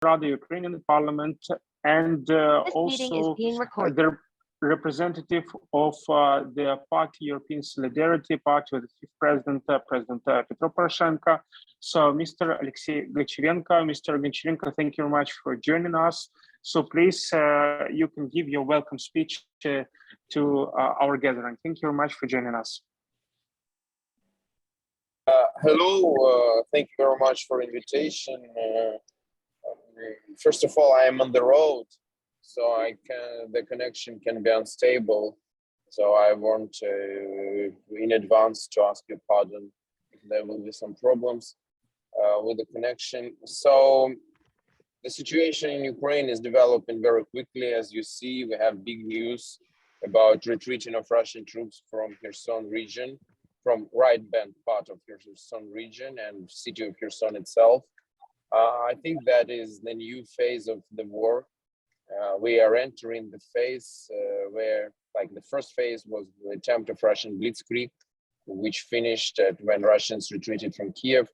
the Ukrainian Parliament, and also the representative of the party European Solidarity Party with the Chief President, President Petro Poroshenko. So, Mr. Alexei Goncharенko, Mr. Goncharенko, thank you very much for joining us. So, please, you can give your welcome speech to our gathering. Thank you very much for joining us. Hello, thank you very much for invitation. First of all, I am on the road, so the connection can be unstable. So I want to, in advance, to ask your pardon if there will be some problems with the connection. So the situation in Ukraine is developing very quickly. As you see, we have big news about retreating of Russian troops from Kherson region, from right bank part of Kherson region and city of Kherson itself. I think that is the new phase of the war. We are entering the phase where, like, the first phase was the attempt of Russian blitzkrieg, which finished when Russians retreated from Kiev.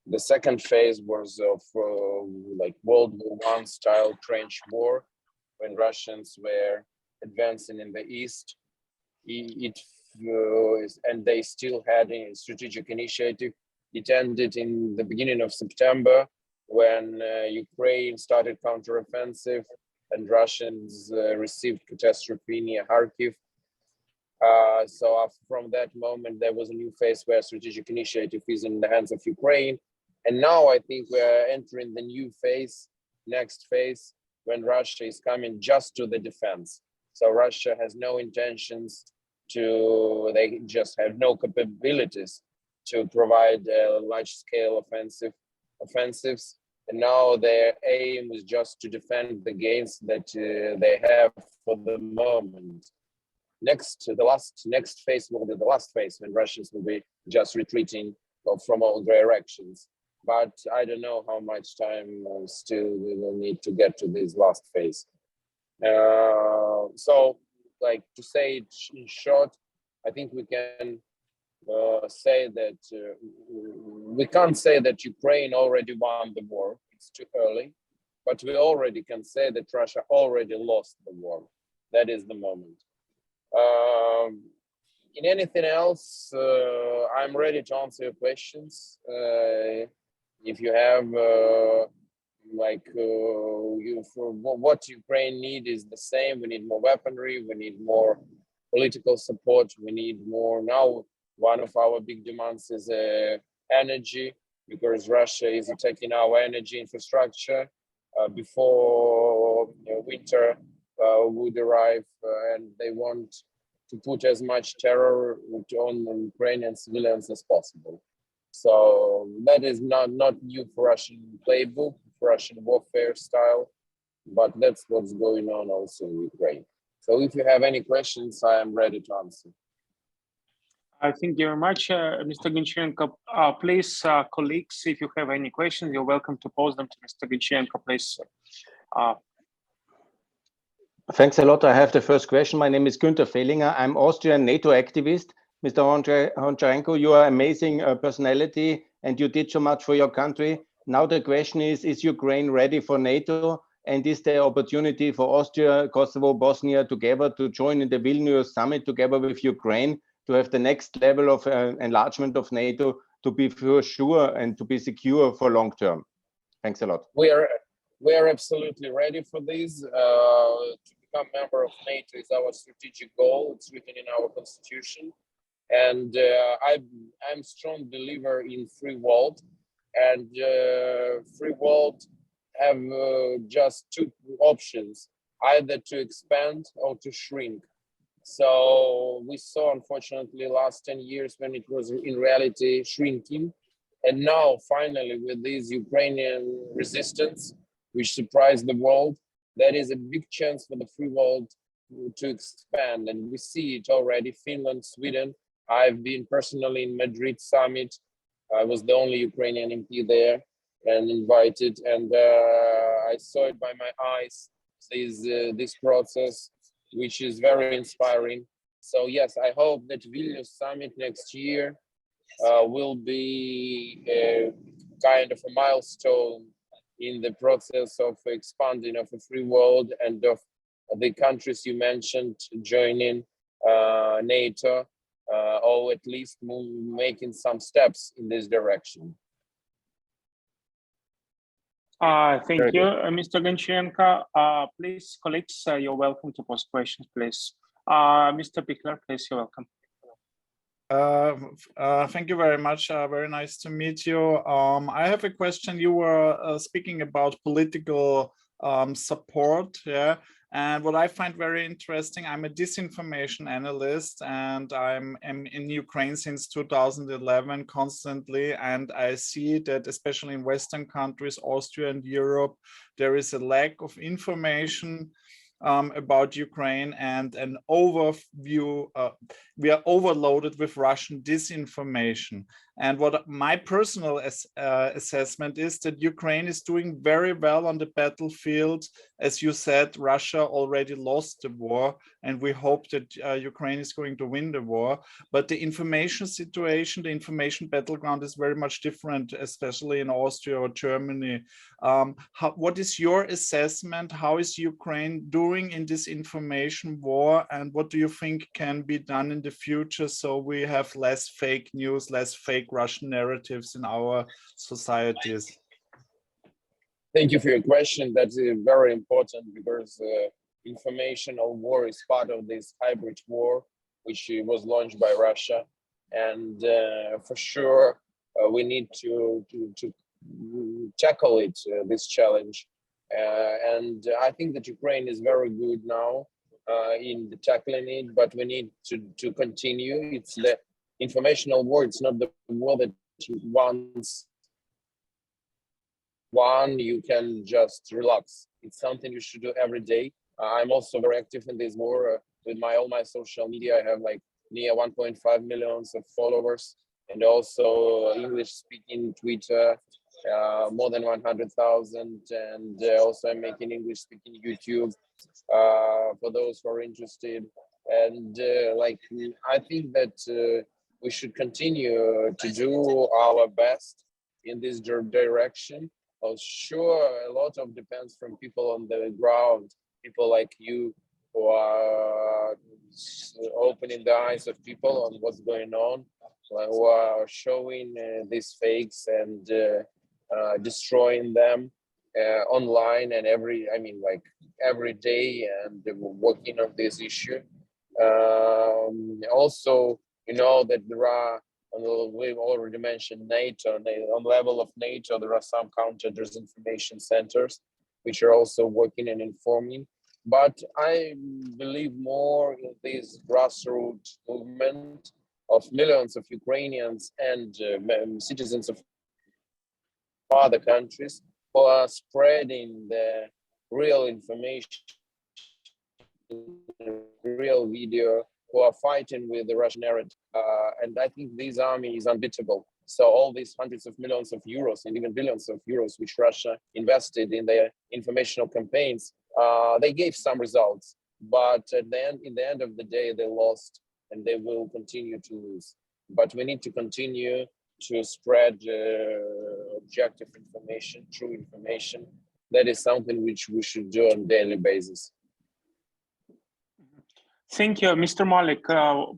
The second phase was of like World War I style trench war, when Russians were advancing in the east. And they still had a strategic initiative. It ended in the beginning of September, when Ukraine started counteroffensive and Russians received catastrophe near Kharkiv. So from that moment, there was a new phase where strategic initiative is in the hands of Ukraine. And now I think we're entering the new phase, next phase, when Russia is coming just to the defense. So Russia has no intentions they just have no capabilities to provide large-scale offensives. And now their aim is just to defend the gains that they have for the moment. Next phase will be the last phase, when Russians will be just retreating from all directions. But I don't know how much time still we will need to get to this last phase. So, like, to say it in short, I think we can say that we can't say that Ukraine already won the war. It's too early, but we already can say that Russia already lost the war. That is the moment. In anything else, I'm ready to answer your questions. If you have what Ukraine need is the same. We need more weaponry, we need more political support, we need more. Now, one of our big demands is energy, because Russia is attacking our energy infrastructure before winter would arrive, and they want to put as much terror on Ukrainian civilians as possible. So that is not new for Russian playbook, Russian warfare style, but that's what's going on also in Ukraine. So if you have any questions, I am ready to answer. Thank you very much, Mr. Goncharенko. Please, colleagues, if you have any questions, you're welcome to pose them to Mr. Goncharenko, please. Thanks a lot. I have the first question. My name is Günther Fellinger. I'm Austrian NATO activist. Mr. Goncharенko, you are an amazing personality, and you did so much for your country. Now the question is Ukraine ready for NATO? And is there opportunity for Austria, Kosovo, Bosnia together to join in the Vilnius summit together with Ukraine to have the next level of enlargement of NATO to be for sure and to be secure for long term? Thanks a lot. We are absolutely ready for this. To become member of NATO is our strategic goal. It's written in our constitution. And I'm a strong believer in free world. And free world have just two options, either to expand or to shrink. So we saw, unfortunately, last 10 years when it was in reality shrinking. And now, finally, with this Ukrainian resistance, which surprised the world, there is a big chance for the free world to expand. And we see it already, Finland, Sweden. I've been personally in Madrid summit. I was the only Ukrainian MP there and invited, and I saw it by my eyes, this process, which is very inspiring. So yes, I hope that Vilnius summit next year will be a kind of a milestone in the process of expanding of a free world and of the countries you mentioned joining NATO, or at least making some steps in this direction. Thank you, Mr. Gonchenko. Please, colleagues, you're welcome to post questions, please. Mr. Pickler, please, you're welcome. Thank you very much. Very nice to meet you. I have a question. You were speaking about political support, yeah. And what I find very interesting, I'm a disinformation analyst, and I'm in Ukraine since 2011 constantly. And I see that especially in Western countries, Austria and Europe, there is a lack of information about Ukraine and an overview. We are overloaded with Russian disinformation. And what my personal assessment is that Ukraine is doing very well on the battlefield. As you said, Russia already lost the war, and we hope that Ukraine is going to win the war. But the information situation, the information battleground is very much different, especially in Austria or Germany. What is your assessment? How is Ukraine doing in this information war? And what do you think can be done in the future so we have less fake news, less fake Russian narratives in our societies? Thank you for your question. That's very important because informational war is part of this hybrid war, which was launched by Russia. And for sure, we need to tackle it, this challenge. And I think that Ukraine is very good now in tackling it, but we need to continue. It's the informational war. It's not the war that once you can just relax. It's something you should do every day. I'm also very active in this war with all my social media. I have like near 1.5 million of followers, and also English-speaking Twitter, more than 100,000, and also I'm making English-speaking YouTube for those who are interested. And I think that we should continue to do our best in this direction. Sure, a lot of depends from people on the ground, people like you who are opening the eyes of people on what's going on, who are showing these fakes and destroying them online and every day, and working on this issue. Also, you know that there are, we've already mentioned NATO. On the level of NATO, there are some counter disinformation centers which are also working and informing. But I believe more in this grassroots movement of millions of Ukrainians and citizens of other countries who are spreading the real information, real video, who are fighting with the Russian narrative. And I think this army is unbeatable. So all these hundreds of millions of euros and even billions of euros which Russia invested in their informational campaigns, they gave some results. But in the end of the day, they lost, and they will continue to lose. But we need to continue to spread objective information, true information. That is something which we should do on a daily basis. Thank you, Mr. Malik,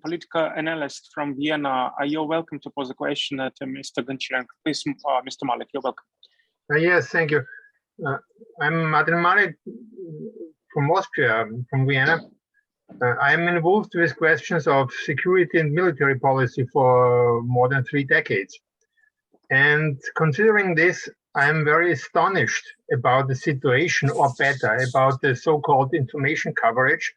political analyst from Vienna. You're welcome to pose a question to Mr. Gonchenko. Please, Mr. Malik, you're welcome. Yes, thank you. I'm Martin Malik from Austria, from Vienna. I'm involved with questions of security and military policy for more than 3 decades. And considering this, I'm very astonished about the situation, or better, about the so-called information coverage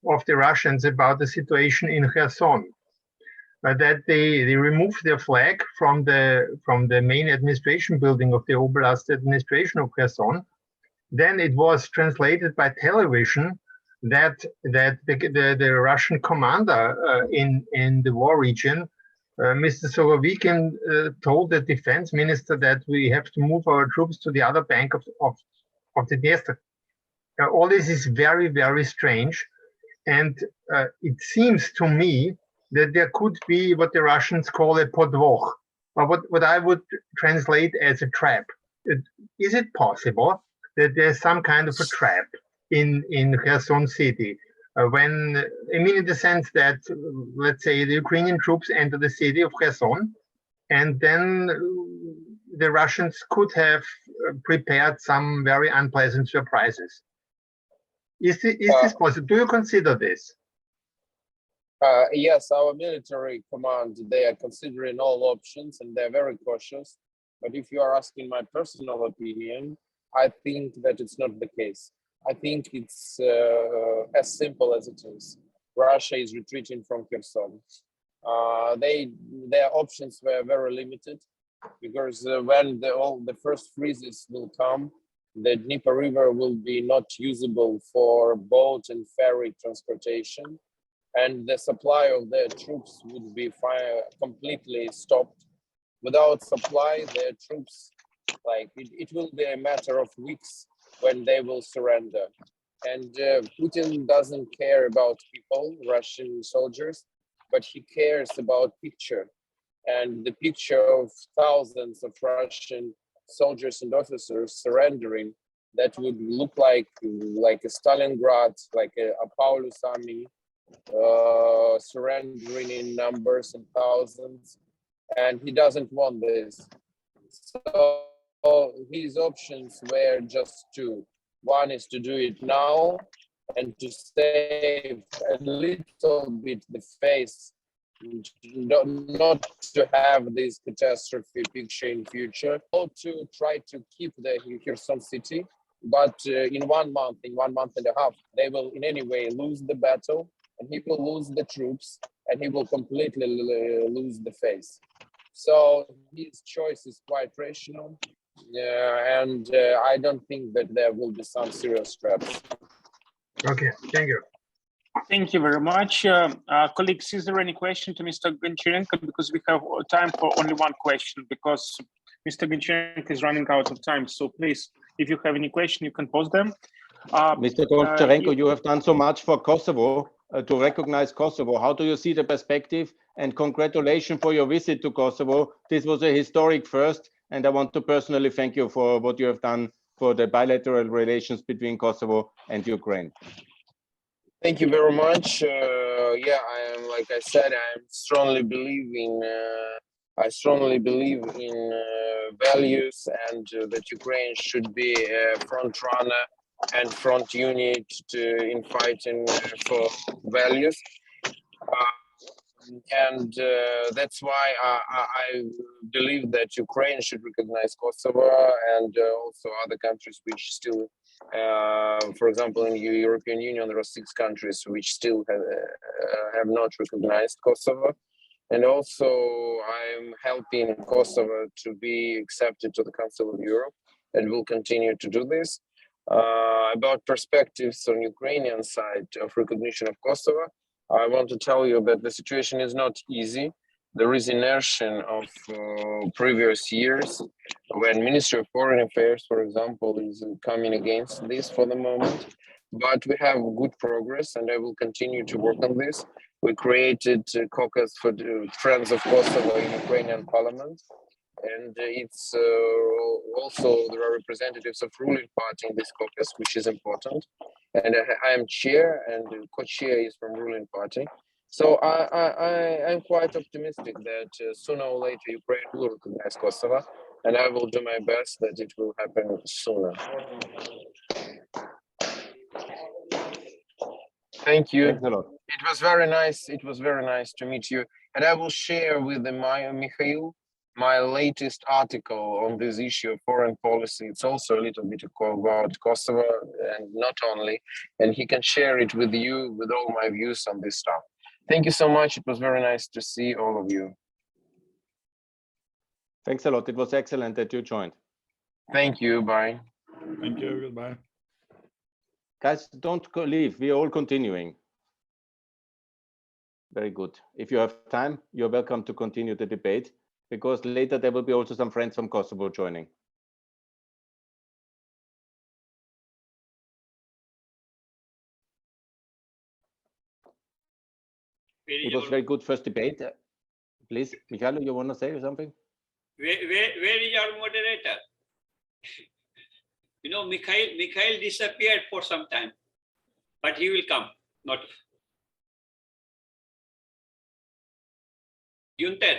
of the Russians about the situation in Kherson. That they removed their flag from the main administration building of the Oblast administration of Kherson. Then it was translated by television that the Russian commander in the war region, Mr. Sorovikin, told the defense minister that we have to move our troops to the other bank of the Dniester. All this is very, very strange. And it seems to me that there could be what the Russians call a podvokh, or what I would translate as a trap. is it possible that there's some kind of a trap in Kherson city? When, I mean, in the sense that, let's say, the Ukrainian troops enter the city of Kherson, and then the Russians could have prepared some very unpleasant surprises. Is this possible? Do you consider this? Yes, our military command, they are considering all options and they're very cautious. But if you are asking my personal opinion, I think that it's not the case. I think it's as simple as it is. Russia is retreating from Kherson. Their options were very limited because when the first freezes will come, the Dnieper River will be not usable for boat and ferry transportation, and the supply of their troops would be completely stopped. Without supply, their troops, like it will be a matter of weeks when they will surrender. And Putin doesn't care about people, Russian soldiers, but he cares about picture. And the picture of thousands of Russian soldiers and officers surrendering, that would look like a Stalingrad, like a Paulus army, surrendering in numbers and thousands. And he doesn't want this. So his options were just two. One is to do it now and to save a little bit the face, not to have this catastrophe picture in future, or to try to keep the Kherson city. But in 1 month, in 1 month and a half, they will in any way lose the battle, and he will lose the troops, and he will completely lose the face. So his choice is quite rational, and I don't think that there will be some serious traps. Okay, thank you. Thank you very much. Colleagues, is there any question to Mr. Goncharenko? Because we have time for only one question, because Mr. Goncharenko is running out of time. So please, if you have any question, you can pose them. Mr. Goncharenko, you have done so much for Kosovo, to recognize Kosovo. How do you see the perspective? And congratulations for your visit to Kosovo. This was a historic first, and I want to personally thank you for what you have done for the bilateral relations between Kosovo and Ukraine. Thank you very much. Yeah, I am, like I said, I strongly believe in values, and that Ukraine should be a front runner and front unit in fighting for values. And that's why I believe that Ukraine should recognize Kosovo, and also other countries which still, for example, in the European Union, there are 6 countries which still have not recognized Kosovo. And also I'm helping Kosovo to be accepted to the Council of Europe, and will continue to do this. About perspectives on Ukrainian side of recognition of Kosovo, I want to tell you that the situation is not easy. There is inertia of previous years when Ministry of Foreign Affairs, for example, is coming against this for the moment. But we have good progress, and I will continue to work on this. We created a caucus for the Friends of Kosovo in Ukrainian Parliament. And it's also there are representatives of ruling party in this caucus, which is important. And I am chair, and co-chair is from ruling party. So I'm quite optimistic that sooner or later Ukraine will recognize Kosovo, and I will do my best that it will happen sooner. Thank you. Thanks a lot. It was very nice. It was very nice to meet you. And I will share with Mikhail my latest article on this issue of foreign policy. It's also a little bit about Kosovo, and not only, and he can share it with you with all my views on this stuff. Thank you so much. It was very nice to see all of you. Thanks a lot. It was excellent that you joined. Thank you. Bye. Thank you. Goodbye. Guys, don't leave. We're all continuing. Very good. If you have time, you're welcome to continue the debate, because later there will be also some friends from Kosovo joining. It was very good first debate. Please, Michailo, you want to say something? Where is your moderator? You know, Mikhail disappeared for some time, but he will come. Not Günther,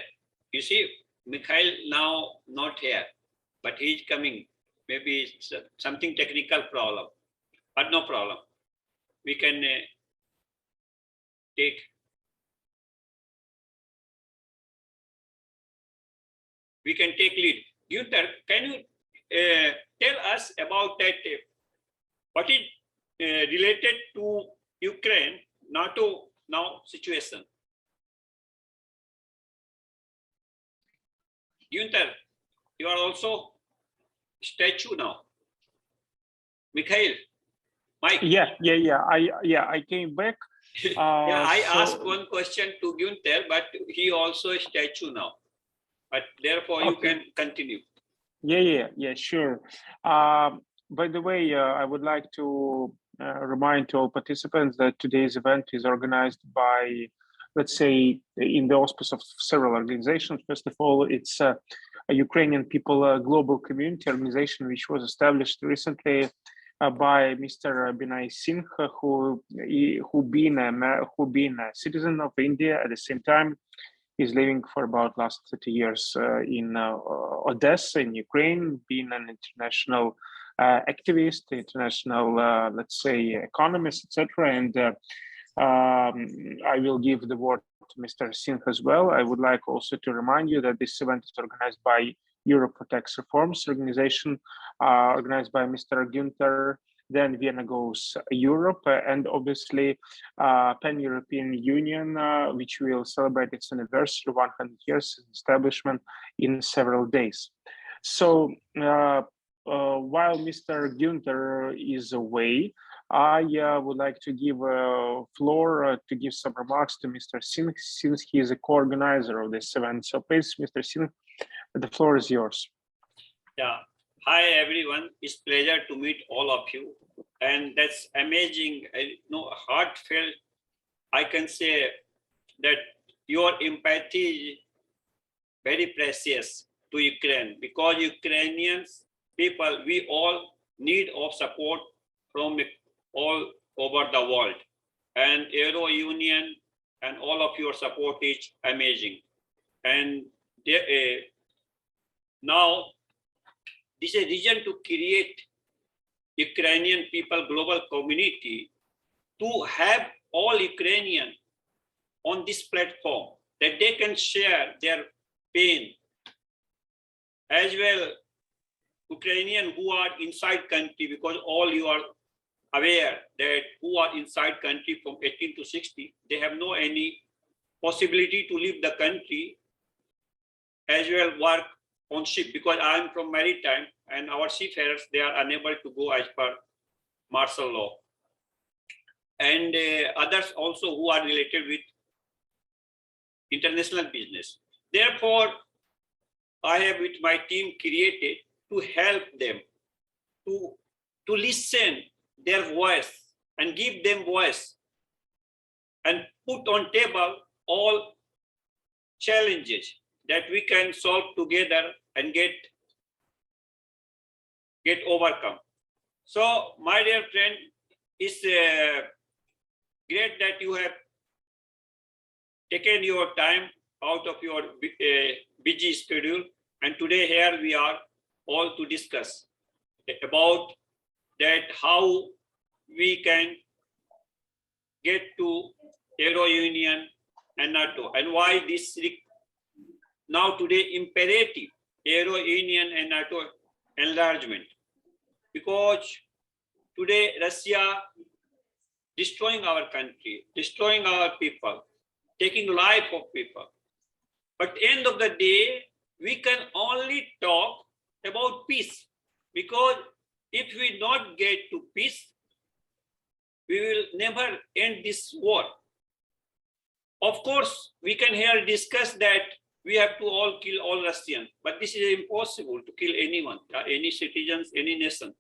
you see, Mikhail now not here, but he is coming. Maybe it's something technical problem, but no problem. We can take. We can take lead. Günther, can you tell us about that? What is related to Ukraine, NATO now situation? Günther, you are also statue now. Mikhail, Mike. Yeah. I came back. I asked one question to Günther, but he also a statue now. But therefore, you can continue. Yeah, sure. By the way, I would like to remind all participants that today's event is organized by, let's say, in the auspice of several organizations. First of all, it's a Ukrainian People Global Community organization, which was established recently by Mr. Binay Singh, who been a citizen of India at the same time. He's living for about last 30 years in Odessa, in Ukraine, being an international activist, international, let's say, economist, etc. And I will give the word to Mr. Singh as well. I would like also to remind you that this event is organized by Europe Protects Reforms organization, organized by Mr. Günther. Then Vienna Goes Europe, and obviously Pan-European Union, which will celebrate its anniversary, 100 years establishment in several days. So while Mr. Günther is away, I would like to give a floor to give some remarks to Mr. Singh, since he is a co-organizer of this event. So please, Mr. Singh, the floor is yours. Yeah. Hi everyone, it's a pleasure to meet all of you, and that's amazing, heartfelt. I can say that your empathy is very precious to Ukraine, because Ukrainians people, we all need of support from all over the world, and Euro Union and all of your support is amazing. And now this is a reason to create Ukrainian People Global Community, to have all Ukrainian on this platform, that they can share their pain, as well Ukrainian who are inside country, because all you are aware that who are inside country from 18 to 60, they have no any possibility to leave the country, as well work on ship, because I am from maritime and our seafarers, they are unable to go as per martial law. And others also who are related with international business. Therefore, I have with my team created to help them to listen their voice and give them voice and put on table all challenges that we can solve together and get overcome. So, my dear friend, it's great that you have taken your time out of your busy schedule, and today here we are all to discuss about that how we can get to Euro Union and NATO, and why this now today imperative Euro Union and NATO enlargement, because today Russia destroying our country, destroying our people, taking life of people. But end of the day, we can only talk about peace, because if we not get to peace, we will never end this war. Of course, we can here discuss that we have to all kill all Russians, but this is impossible to kill anyone, any citizens, any nation.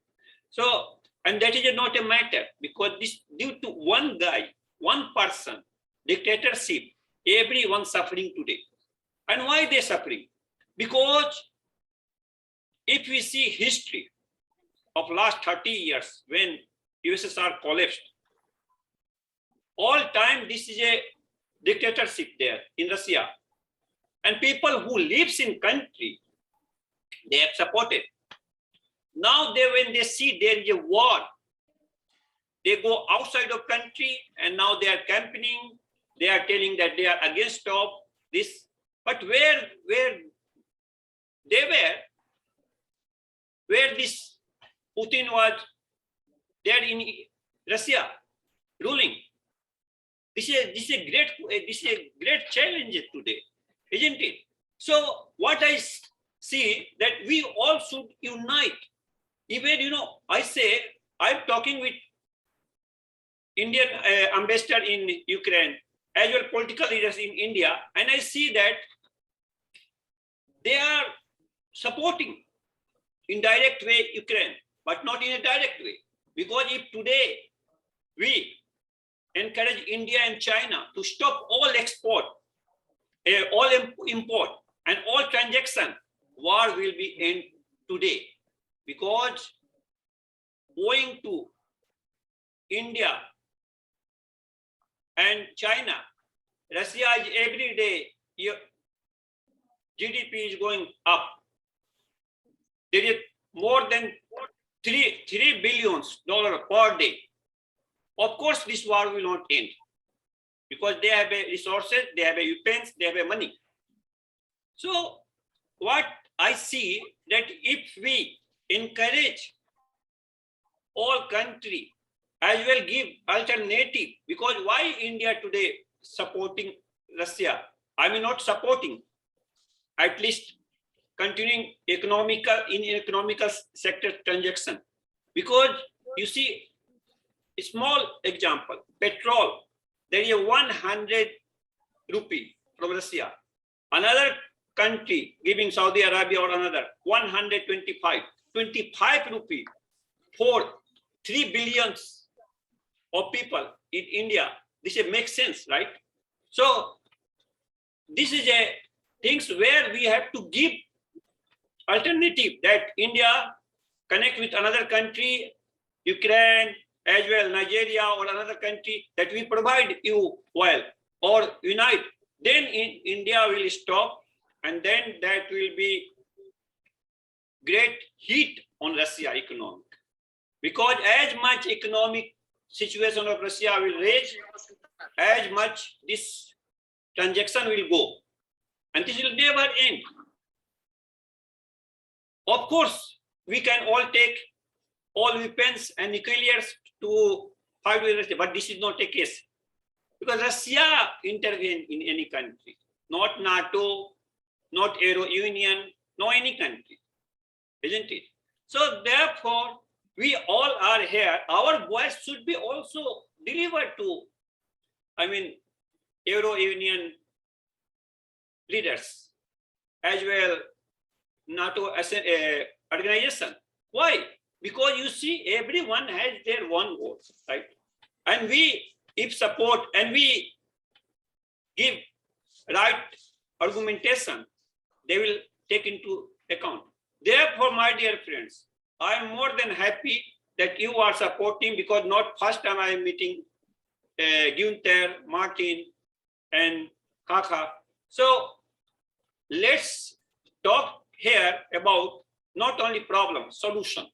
So, and that is not a matter, because this due to one guy, one person, dictatorship, everyone suffering today. And why they suffering? Because if we see history, of last 30 years when USSR collapsed. All time this is a dictatorship there in Russia. And people who lives in country, they have supported. Now when they see there is a war, they go outside of country and now they are campaigning. They are telling that they are against of this. But where they were, where this Putin was there in Russia ruling. This is a great challenge today, isn't it? So what I see that we all should unite. Even, I'm talking with Indian ambassador in Ukraine, as well political leaders in India, and I see that they are supporting in direct way Ukraine, but not in a direct way. Because if today we encourage India and China to stop all export, all import, and all transaction, war will be end today. Because owing to India and China, Russia is every day, GDP is going up. There is more than $3 billion per day. Of course, this war will not end because they have resources, they have weapons, they have money. So what I see that if we encourage all country as well give alternative, because why India today supporting Russia? I mean not supporting, at least continuing economical sector transaction. Because you see, a small example, petrol, there is a 100 rupee from Russia. Another country giving Saudi Arabia or another 125, 25 rupee for 3 billion of people in India. This makes sense, right? So this is a things where we have to give alternative that India connect with another country, Ukraine, as well Nigeria or another country, that we provide you oil or unite. Then India will stop, and then that will be great heat on Russia economic. Because as much economic situation of Russia will raise, as much this transaction will go. And this will never end. Of course, we can all take all weapons and nuclears to fight with Russia, but this is not a case. Because Russia intervened in any country, not NATO, not Euro Union, no any country, isn't it? So therefore, we all are here. Our voice should be also delivered to, Euro Union leaders, as well NATO as an organization. Why? Because you see, everyone has their one goal, right? And we, if support and we give right argumentation, they will take into account. Therefore, my dear friends, I am more than happy that you are supporting, because not first time I am meeting Günther, Martin, and Kaka. So let's talk here about not only problem, solution.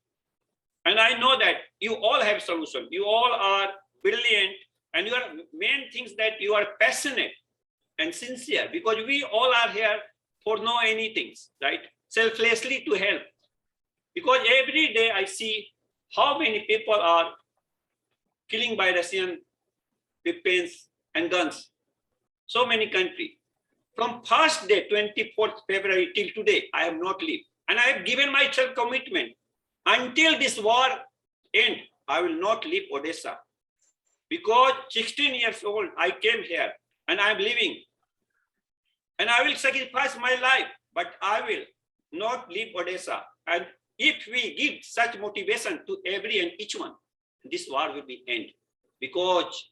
And I know that you all have solution. You all are brilliant, and your main things that you are passionate and sincere, because we all are here for no anything, right? Selflessly to help. Because every day I see how many people are killing by Russian weapons and guns. So many countries. From first day, 24th February till today, I have not lived. And I have given myself commitment. Until this war end, I will not leave Odessa. Because 16 years old, I came here and I am living. And I will sacrifice my life, but I will not leave Odessa. And if we give such motivation to every and each one, this war will be end. Because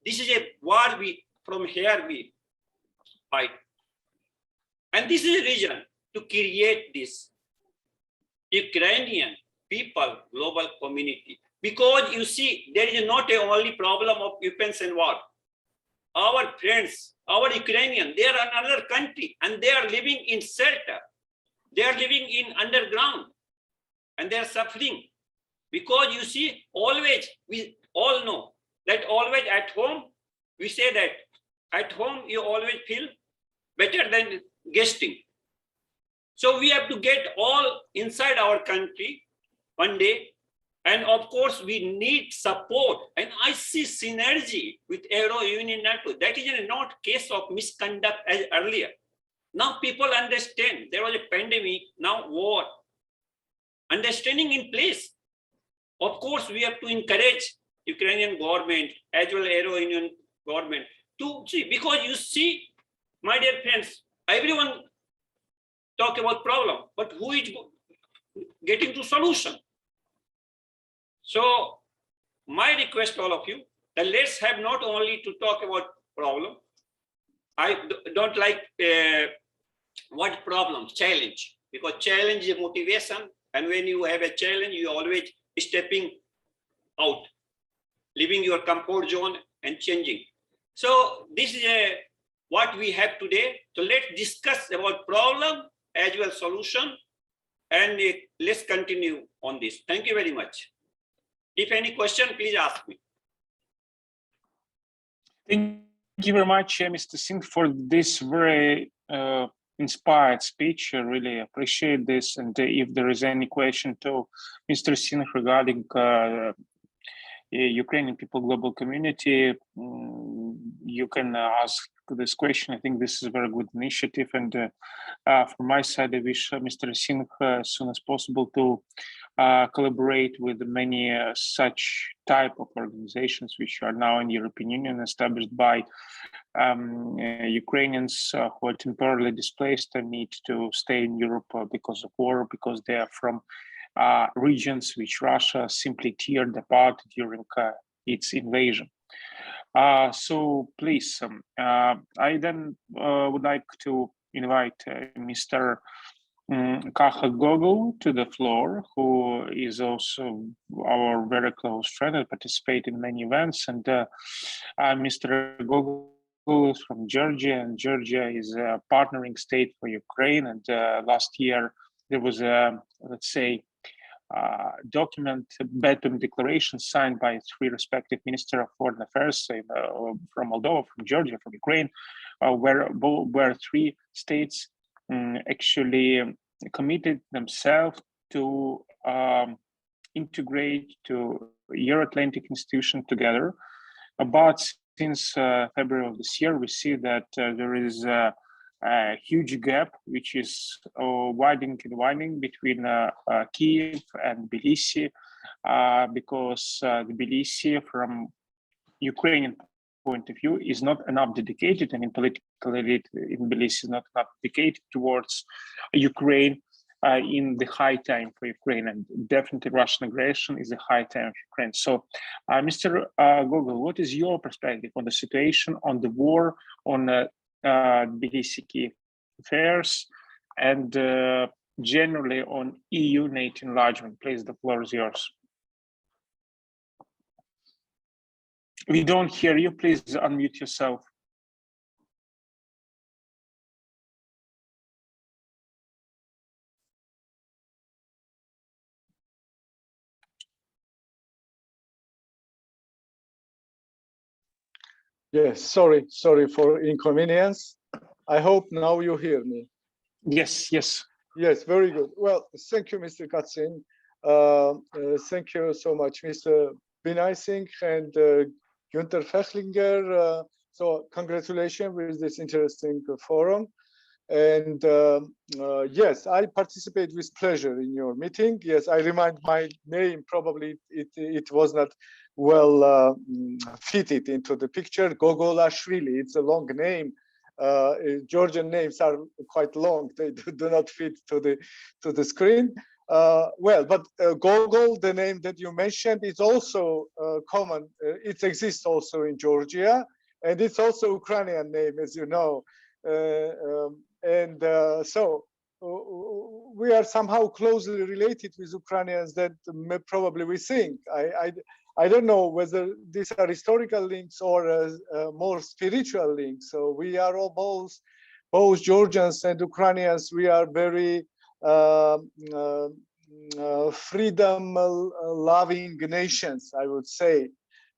this is a war from here we fight. And this is a reason to create this Ukrainian People Global Community. Because you see, there is not a only problem of weapons and war. Our friends, our Ukrainians, they are in another country and they are living in shelter. They are living in underground and they are suffering. Because you see, always, we all know that always at home, we say that at home you always feel better than guesting. So we have to get all inside our country one day. And of course, we need support. And I see synergy with Euro Union NATO. That is not case of misconduct as earlier. Now people understand there was a pandemic, now war. Understanding in place. Of course, we have to encourage Ukrainian government as well as Euro Union government to see, because you see, my dear friends, everyone talk about problem, but who is getting to solution? So my request to all of you, that let's have not only to talk about problem. I don't like what problem, challenge, because challenge is motivation. And when you have a challenge, you always stepping out, leaving your comfort zone and changing. So this is what we have today. So let's discuss about problem as well solution, and let's continue on this. Thank you very much. If any question, please ask me. Thank you very much, Mr. Singh, for this very inspired speech. I really appreciate this. And if there is any question to Mr. Singh regarding Ukrainian People Global Community, you can ask this question. I think this is a very good initiative. And from my side, I wish Mr. Singh as soon as possible to collaborate with many such type of organizations which are now in the European Union, established by Ukrainians who are temporarily displaced and need to stay in Europe because of war, because they are from regions which Russia simply teared apart during its invasion. So please, I then would like to invite Mr. Kaha Gogol to the floor, who is also our very close friend and participate in many events. And Mr. Gogol is from Georgia, and Georgia is a partnering state for Ukraine. And last year there was a, let's say, document, Betum declaration signed by three respective Minister of Foreign Affairs from Moldova, from Georgia, from Ukraine, where three states actually committed themselves to integrate to Euro-Atlantic institution together. But since February of this year, we see that there is a huge gap, which is widening and widening between Kiev and Tbilisi, because Tbilisi, from Ukrainian point of view, is not enough dedicated, and in political elite in Tbilisi is not enough dedicated towards Ukraine in the high time for Ukraine, and definitely Russian aggression is the high time of Ukraine. So, Mr. Gogol, what is your perspective on the situation, on the war, on Tbilisi-Kiev affairs, and generally on EU-NATO enlargement? Please, the floor is yours. We don't hear you. Please unmute yourself. Yes, sorry for inconvenience. I hope now you hear me. Yes, yes. Yes, very good. Well, thank you, Mr. Katsin. Thank you so much, Mr. Binay Singh and Günther Fechlinger. So congratulations with this interesting forum. And yes, I participate with pleasure in your meeting. Yes, I remind my name, probably it was not well fitted into the picture. Gogolashvili, it's a long name. Georgian names are quite long. They do not fit to the screen. Well, but Gogol, the name that you mentioned, is also common. It exists also in Georgia, and it's also Ukrainian name, as you know. So we are somehow closely related with Ukrainians that probably we think. I don't know whether these are historical links or more spiritual links. So we are all both Georgians and Ukrainians. We are very freedom-loving nations, I would say.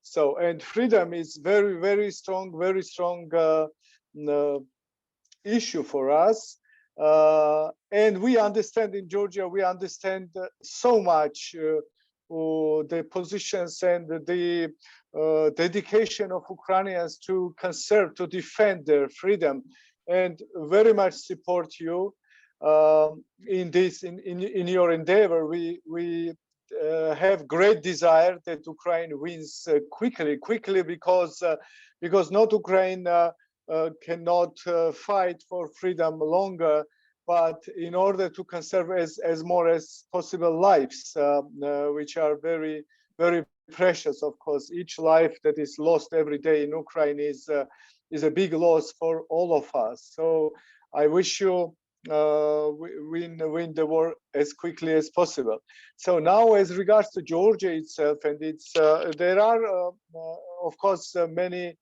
So, and freedom is very strong issue for us. And we understand in Georgia, we understand so much the positions and the dedication of Ukrainians to conserve, to defend their freedom, and very much support you in this, in your endeavor. We have great desire that Ukraine wins quickly because not Ukraine cannot fight for freedom longer, but in order to conserve as more as possible lives, which are very precious. Of course, each life that is lost every day in Ukraine is a big loss for all of us. So I wish you win the war as quickly as possible. So now, as regards to Georgia itself, and its there are of course many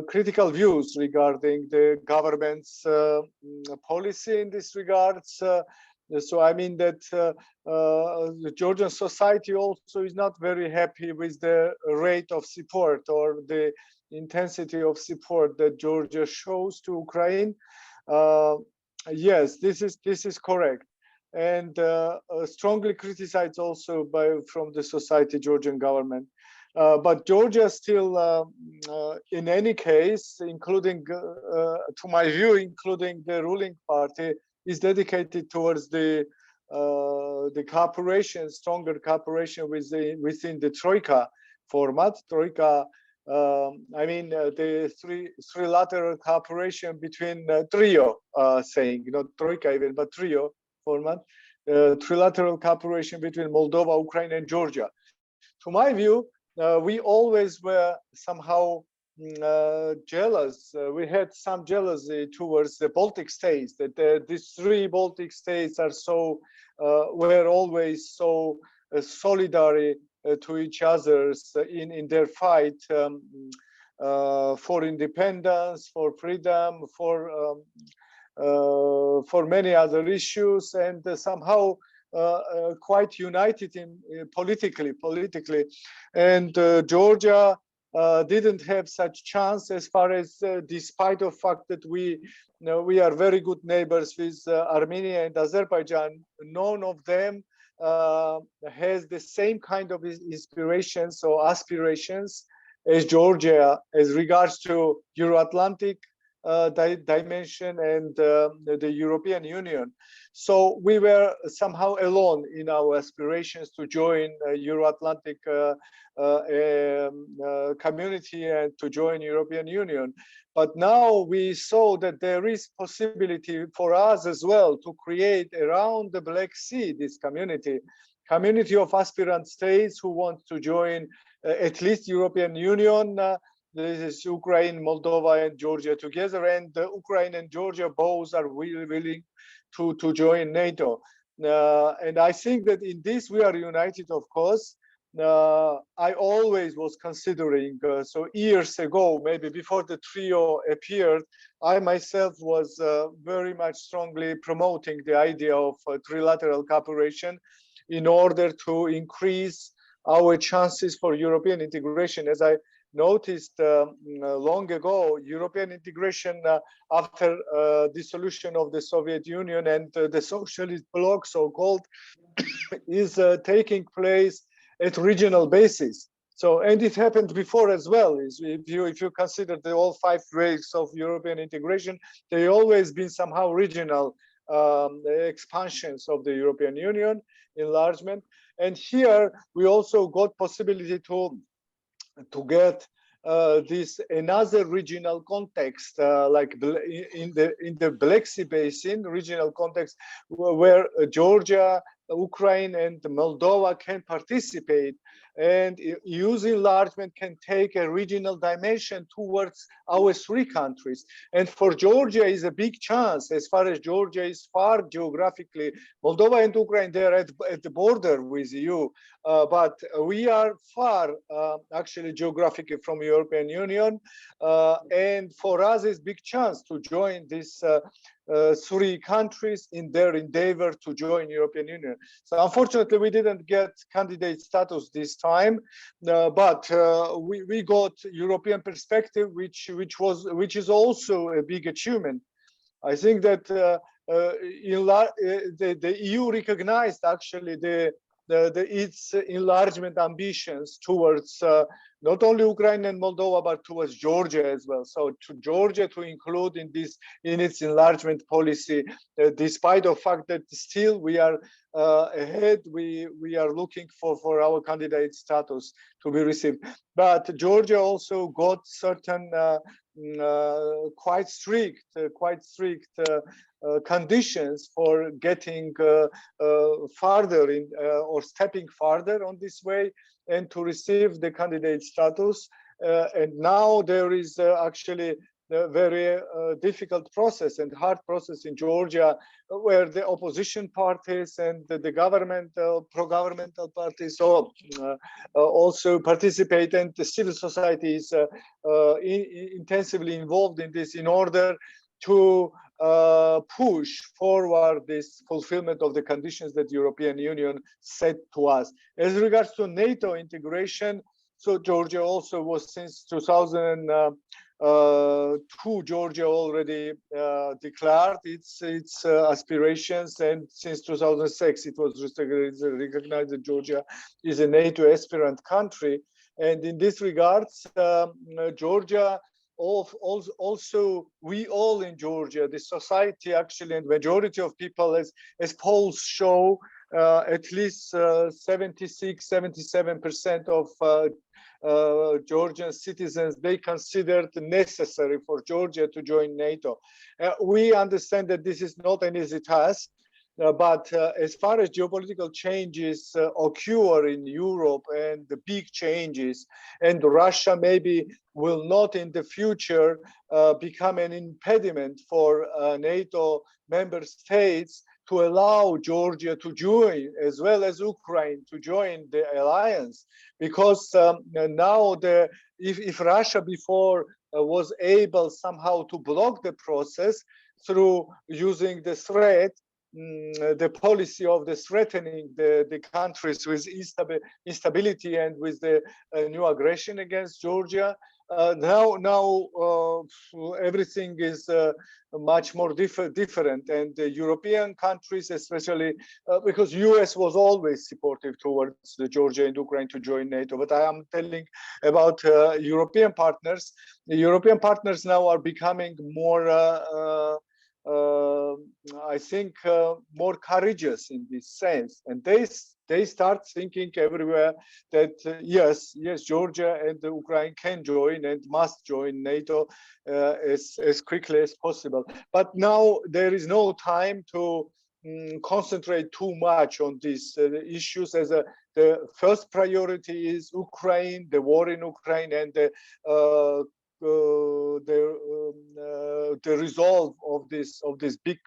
critical views regarding the government's policy in this regards. So I mean that the Georgian society also is not very happy with the rate of support or the intensity of support that Georgia shows to Ukraine. Yes, this is correct, and strongly criticized also from the society, Georgian government. But Georgia still, in any case, including, to my view, including the ruling party, is dedicated towards the cooperation, stronger cooperation within the Troika format. Troika, I mean, the trilateral cooperation between trio, saying, not Troika even, but trio format, trilateral cooperation between Moldova, Ukraine, and Georgia. To my view, we always were somehow jealous. We had some jealousy towards the Baltic states, that these three Baltic states are were always so solidary to each other in their fight for independence, for freedom, for many other issues, and somehow quite united politically. And Georgia didn't have such chance, as far as despite the fact that we are very good neighbors with Armenia and Azerbaijan. None of them has the same kind of inspirations or aspirations as Georgia as regards to Euro-Atlantic dimension and the European Union. So we were somehow alone in our aspirations to join Euro-Atlantic community and to join European Union. But now we saw that there is possibility for us as well to create around the Black Sea this community of aspirant states who want to join at least European Union. This is Ukraine, Moldova, and Georgia together, and Ukraine and Georgia both are willing to join NATO. And I think that in this we are united, of course. I always was considering, so years ago, maybe before the trio appeared, I myself was very much strongly promoting the idea of trilateral cooperation in order to increase our chances for European integration. As I noticed long ago, European integration after dissolution of the Soviet Union and the socialist bloc, so-called, is taking place at regional basis. So, and it happened before as well. If you consider all 5 waves of European integration, they always been somehow regional expansions of the European Union, enlargement. And here we also got possibility to get this another regional context, like in the Black Sea Basin regional context, where Georgia, Ukraine, and Moldova can participate and EU's enlargement can take a regional dimension towards our three countries. And for Georgia is a big chance, as far as Georgia is far geographically. Moldova and Ukraine, they're at the border with EU, but we are far actually geographically from European Union. And for us, it's big chance to join these three countries in their endeavor to join European Union. So unfortunately, we didn't get candidate status this time, but we got European perspective, which is also a big achievement. I think that the EU recognized actually its enlargement ambitions towards not only Ukraine and Moldova, but towards Georgia as well. So to Georgia to include in its enlargement policy, despite the fact that still we are ahead, we are looking for our candidate status to be received. But Georgia also got certain quite strict conditions for getting farther in or stepping farther on this way and to receive the candidate status. And now there is actually a very difficult process and hard process in Georgia, where the opposition parties and the governmental, pro-governmental parties also participate, and the civil society is intensively involved in this in order to push forward this fulfillment of the conditions that the European Union set to us. As regards to NATO integration, so Georgia also was since 2002, Georgia already declared its aspirations, and since 2006 it was recognized that Georgia is a NATO aspirant country. And in this regards, Georgia, also we all in Georgia, the society actually, and majority of people, as polls show, at least 76-77% of Georgian citizens, they considered necessary for Georgia to join NATO. We understand that this is not an easy task, but as far as geopolitical changes occur in Europe, and the big changes, and Russia maybe will not in the future become an impediment for NATO member states to allow Georgia to join, as well as Ukraine to join the alliance. Because now, if Russia before was able somehow to block the process through using the threat, the policy of the threatening the countries with instability and with the new aggression against Georgia, now everything is much more different, and the European countries, especially because US was always supportive towards the Georgia and Ukraine to join NATO. But I am telling about European partners. The European partners now are becoming more I think more courageous in this sense, and they start thinking everywhere that yes, Georgia and Ukraine can join and must join NATO as quickly as possible. But now there is no time to concentrate too much on these issues, as the first priority is Ukraine, the war in Ukraine, and the resolve of this big,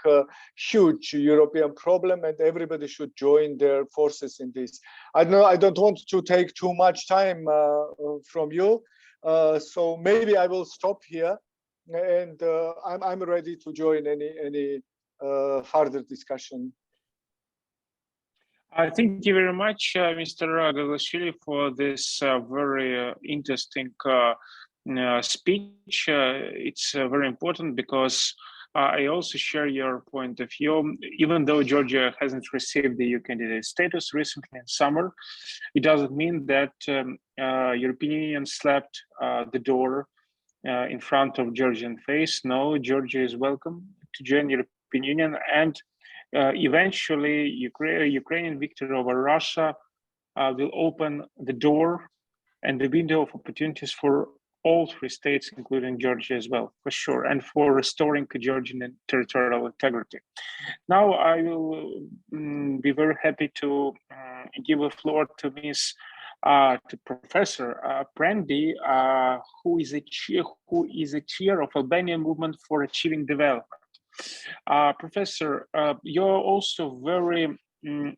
huge European problem, and everybody should join their forces in this. I don't want to take too much time from you, so maybe I will stop here, and I'm ready to join any further discussion. Thank you very much, Mr. Gaglashvili, for this very interesting speech. It's very important because I also share your point of view. Even though Georgia hasn't received the EU candidate status recently in summer, it doesn't mean that European Union slapped the door in front of Georgian face. No, Georgia is welcome to join European Union, and eventually Ukrainian victory over Russia will open the door and the window of opportunities for all three states, including Georgia as well, for sure, and for restoring Georgian territorial integrity. Now I will be very happy to give the floor to Ms. to Professor Prendy, who is a chair of Albanian Movement for Achieving Development. Professor, you're also very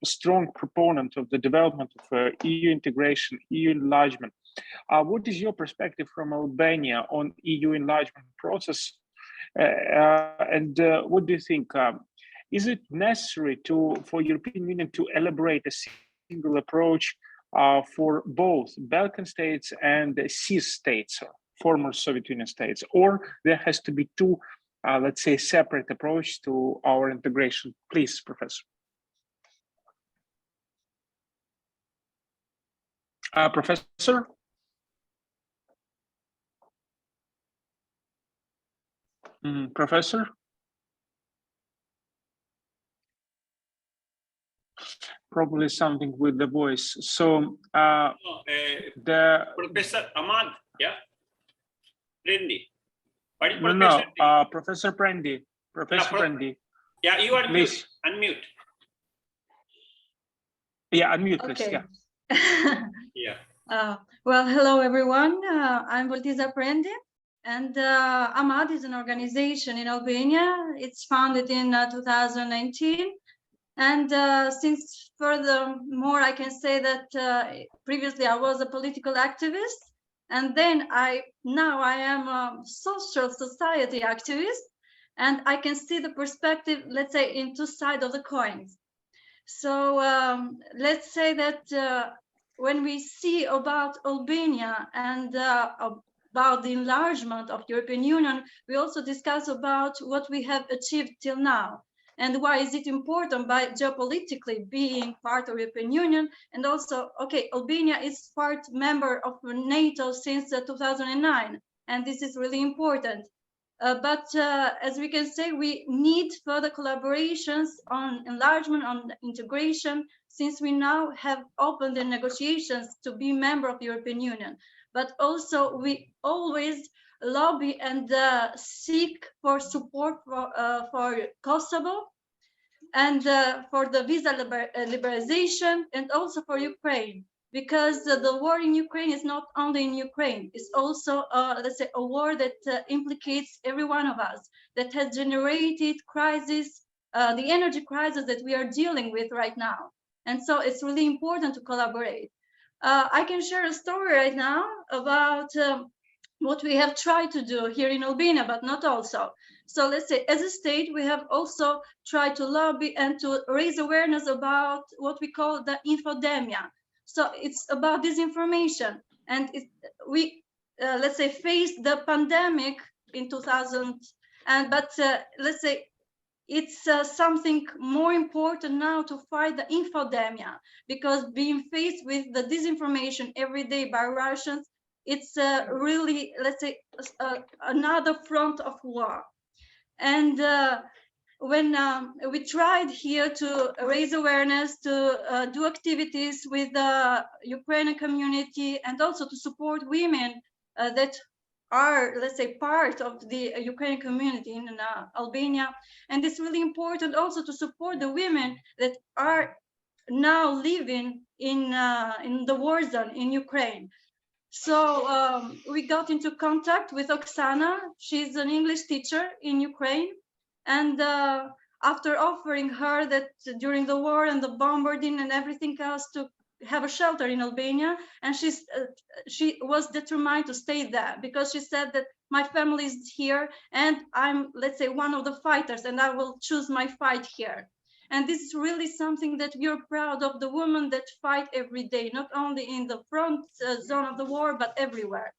strong proponent of the development of EU integration, EU enlargement. What is your perspective from Albania on EU enlargement process? And what do you think? Is it necessary for European Union to elaborate a single approach for both Balkan states and the CIS states, former Soviet Union states, or there has to be two, let's say, separate approach to our integration? Please, Professor. Professor? Professor? Probably something with the voice. So Professor Ahmad, yeah, Prendy. Professor Prendy. Professor Prendy. Yeah, you are please unmute. Yeah, unmute, please. Okay. Yeah. Well, hello everyone. I'm Voltiza Prendy, and Ahmad is an organization in Albania. It's founded in 2019. And since furthermore, I can say that previously I was a political activist, and then now I am a social society activist, and I can see the perspective, let's say, in two sides of the coins. So let's say that when we see about Albania and about the enlargement of European Union, we also discuss about what we have achieved till now. And why is it important by geopolitically being part of European Union? And also, okay, Albania is part member of NATO since 2009, and this is really important. But as we can say, we need further collaborations on enlargement, on integration, since we now have opened the negotiations to be member of the European Union. But also we always lobby and seek for support for Kosovo and for the visa liberalization, and also for Ukraine, because the war in Ukraine is not only in Ukraine, it's also let's say a war that implicates every one of us, that has generated crisis, the energy crisis that we are dealing with right now. And so it's really important to collaborate. I can share a story right now about what we have tried to do here in Albania, but not also. So let's say as a state, we have also tried to lobby and to raise awareness about what we call the infodemia. So it's about disinformation. And we, let's say, faced the pandemic in 2000, but let's say it's something more important now to fight the infodemia, because being faced with the disinformation every day by Russians, it's really, let's say, another front of war. And when we tried here to raise awareness, to do activities with the Ukrainian community, and also to support women that are, let's say, part of the Ukrainian community in Albania. And it's really important also to support the women that are now living in the war zone in Ukraine. So we got into contact with Oksana. She's an English teacher in Ukraine. And after offering her that during the war and the bombarding and everything else to have a shelter in Albania, and she was determined to stay there, because she said that my family is here and I'm, let's say, one of the fighters, and I will choose my fight here. And this is really something that we are proud of, the women that fight every day, not only in the front zone of the war, but everywhere.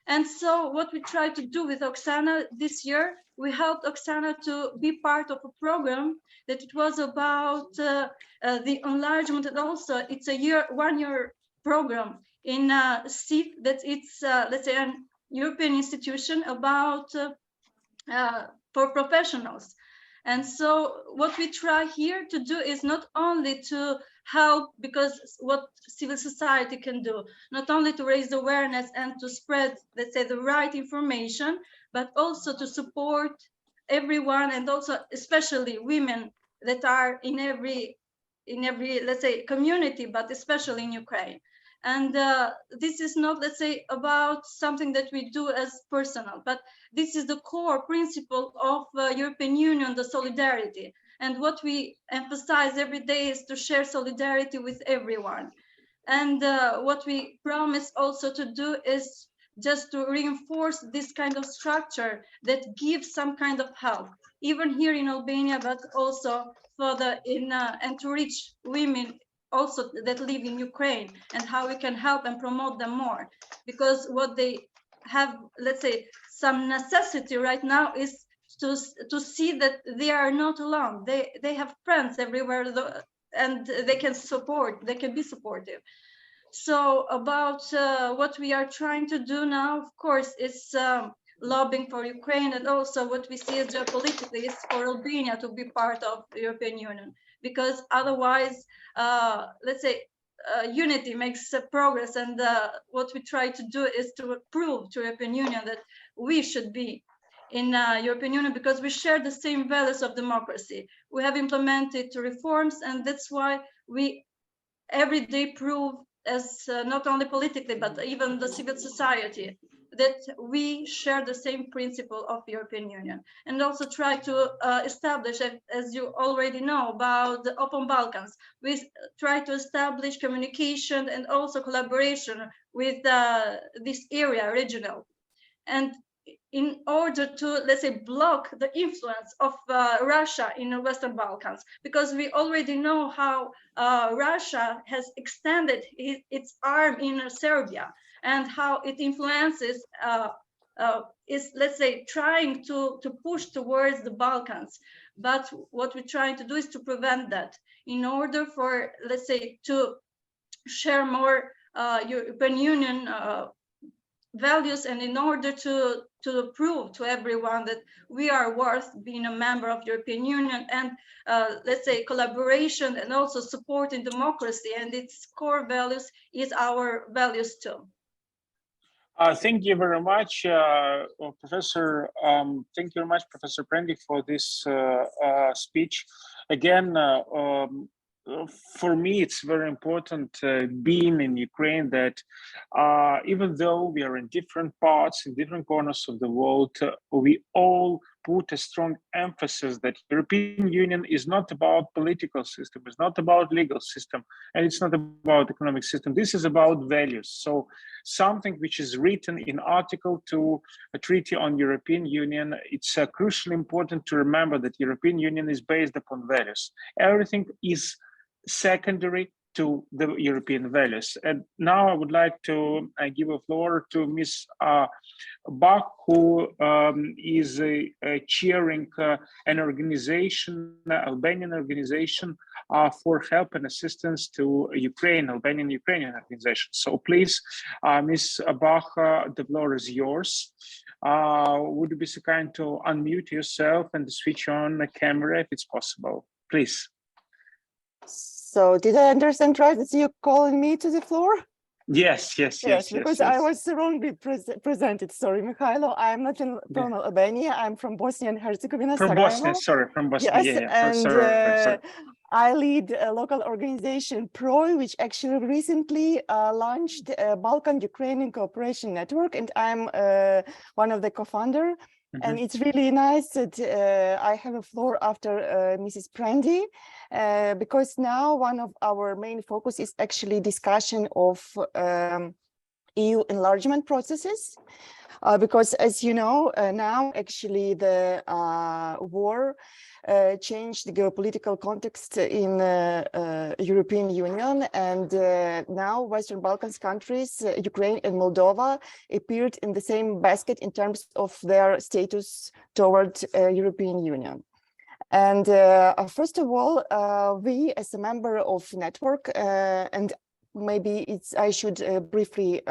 And so what we tried to do with Oksana this year, we helped Oksana to be part of a program that it was about the enlargement, and also it's a one-year program in CIF, that it's, let's say, an European institution about for professionals. And so what we try here to do is not only to help, because what civil society can do, not only to raise awareness and to spread, let's say, the right information, but also to support everyone, and also especially women that are in every, let's say, community, but especially in Ukraine. And this is not, let's say, about something that we do as personal, but this is the core principle of European Union, the solidarity. And what we emphasize every day is to share solidarity with everyone. And what we promise also to do is just to reinforce this kind of structure that gives some kind of help, even here in Albania, but also further in and to reach women also that live in Ukraine, and how we can help and promote them more. Because what they have, let's say, some necessity right now is to see that they are not alone. They have friends everywhere, and they can be supportive. So about what we are trying to do now, of course, is lobbying for Ukraine, and also what we see as geopolitically is for Albania to be part of the European Union, because otherwise, let's say, unity makes progress, and what we try to do is to prove to European Union that we should be in European Union, because we share the same values of democracy. We have implemented reforms, and that's why we every day prove, as not only politically, but even the civil society, that we share the same principle of European Union, and also try to establish, as you already know, about the Open Balkans. We try to establish communication and also collaboration with this area, regional. And in order to, let's say, block the influence of Russia in the Western Balkans, because we already know how Russia has extended its arm in Serbia, and how it influences, is, let's say, trying to push towards the Balkans. But what we're trying to do is to prevent that, in order for, let's say, to share more European Union values, and in order to prove to everyone that we are worth being a member of European Union, and let's say collaboration and also supporting democracy and its core values is our values too. Thank you very much, Professor. Thank you very much, Professor Prendik, for this speech. Again, for me, it's very important being in Ukraine that even though we are in different parts, in different corners of the world, we all put a strong emphasis that European Union is not about political system, it's not about legal system, and it's not about economic system. This is about values. So something which is written in Article 2, a treaty on European Union, it's crucially important to remember that European Union is based upon values. Everything is secondary to the European values. And now I would like to give the floor to Ms. Bach, who is chairing an organization, Albanian organization for help and assistance to Ukraine, Albanian-Ukrainian organization. So please, Ms. Bach, the floor is yours. Would you be so kind to unmute yourself and switch on the camera if it's possible, please? So did I understand right that you're calling me to the floor? Yes. Because I was wrongly presented. Sorry, Mikhailo. I'm not from Albania. I'm from Bosnia and Herzegovina. From Bosnia, sorry, from Bosnia. Yes, and sorry. I lead a local organization, PROI, which actually recently launched a Balkan-Ukrainian Cooperation Network, and I'm one of the co-founder. And it's really nice that I have a floor after Mrs. Prendik, because now one of our main focus is actually discussion of EU enlargement processes. Because as you know, now actually the war changed the geopolitical context in European Union, and now Western Balkans countries, Ukraine and Moldova, appeared in the same basket in terms of their status toward European Union. And first of all, we as a member of network, and maybe I should briefly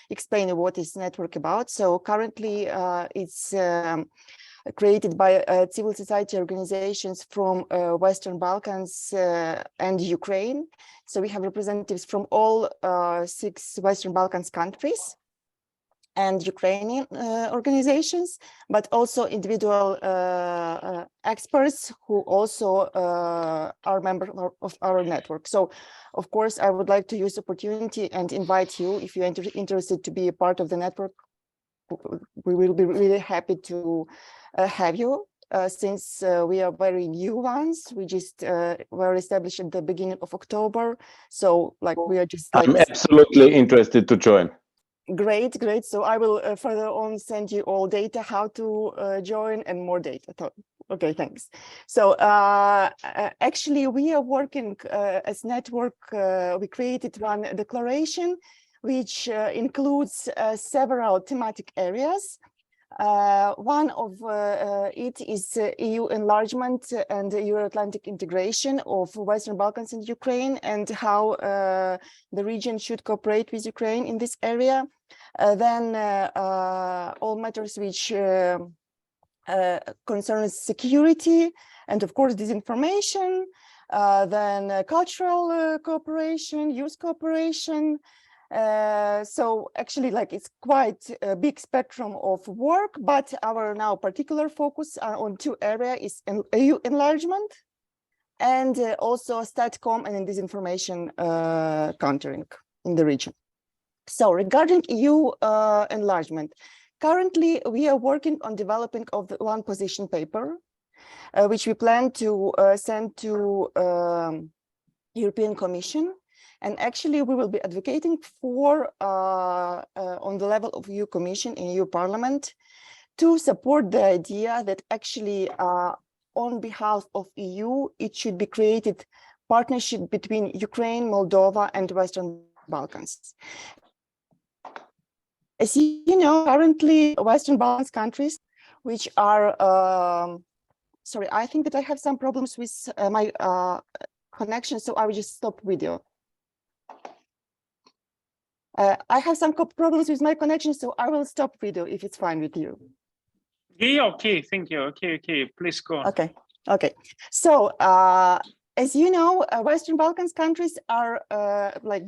explain what is network about. So currently it's created by civil society organizations from Western Balkans and Ukraine. So we have representatives from all 6 Western Balkans countries. and Ukrainian organizations, but also individual experts who also are members of our network. So, of course, I would like to use the opportunity and invite you, if you're interested to be a part of the network. We will be really happy to have you. Since we are very new ones, we just were established at the beginning of October. So like we are just like— I'm absolutely interested to join. Great, great. So I will further on send you all data, how to join and more data. Okay, thanks. So actually we are working as network. We created one declaration, which includes several thematic areas. One of it is EU enlargement and Euro-Atlantic integration of Western Balkans and Ukraine, and how the region should cooperate with Ukraine in this area. Then all matters which concerns security and, of course, disinformation. Then cultural cooperation, youth cooperation. So actually, like, it's quite a big spectrum of work, but our now particular focus on two areas is EU enlargement and also StatCom and disinformation countering in the region. So regarding EU enlargement, currently we are working on developing of the one position paper, which we plan to send to European Commission. And actually, we will be advocating for, on the level of EU Commission and EU Parliament, to support the idea that actually, on behalf of EU, it should be created partnership between Ukraine, Moldova, and Western Balkans. As you know, currently, Western Balkans countries, which are, sorry, I think that I have some problems with my connection, so I will just stop video. I have some problems with my connection, so I will stop video if it's fine with you. Yeah, okay, thank you. Okay, please go on. Okay. So, as you know, Western Balkans countries are like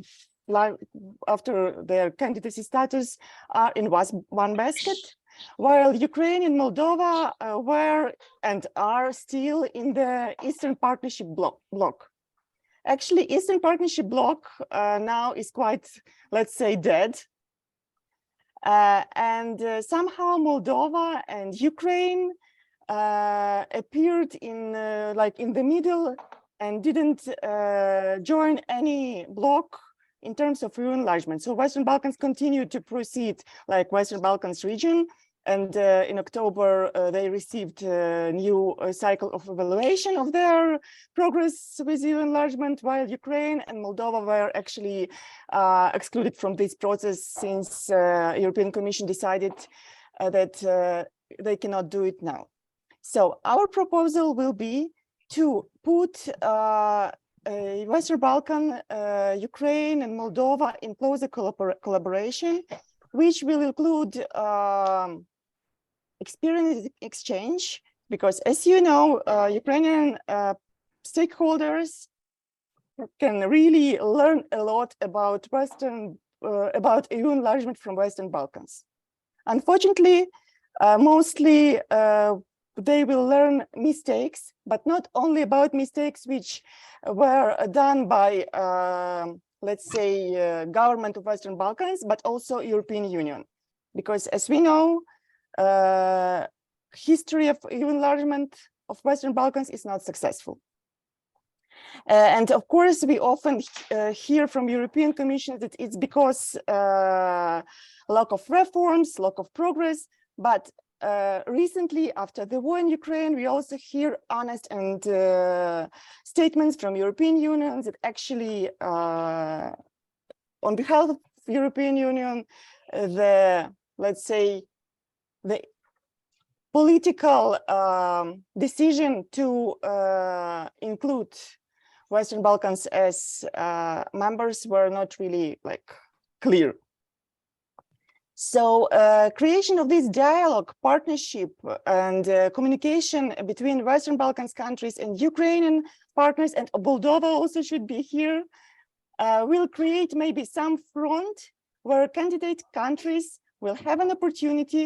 after their candidacy status are in one basket, while Ukraine and Moldova were and are still in the Eastern Partnership bloc. Actually, Eastern Partnership bloc now is quite, let's say, dead. And somehow Moldova and Ukraine appeared in like in the middle and didn't join any bloc in terms of EU enlargement. So Western Balkans continued to proceed like Western Balkans region. And in October, they received a new cycle of evaluation of their progress with EU enlargement, while Ukraine and Moldova were actually excluded from this process since European Commission decided that they cannot do it now. So our proposal will be to put Western Balkan, Ukraine and Moldova in closer collaboration, which will include experience exchange, because as you know, Ukrainian stakeholders can really learn a lot about about EU enlargement from Western Balkans. Unfortunately, mostly they will learn mistakes, but not only about mistakes which were done by, let's say, government of Western Balkans, but also European Union, because as we know, history of EU enlargement of Western Balkans is not successful. And of course, we often hear from European Commission that it's because lack of reforms, lack of progress. But recently, after the war in Ukraine, we also hear honest and statements from European Union that actually, on behalf of European Union, let's say, the political decision to include Western Balkans as members were not really like clear. So creation of this dialogue, partnership, and communication between Western Balkans countries and Ukrainian partners, and Moldova also should be here, will create maybe some front where candidate countries will have an opportunity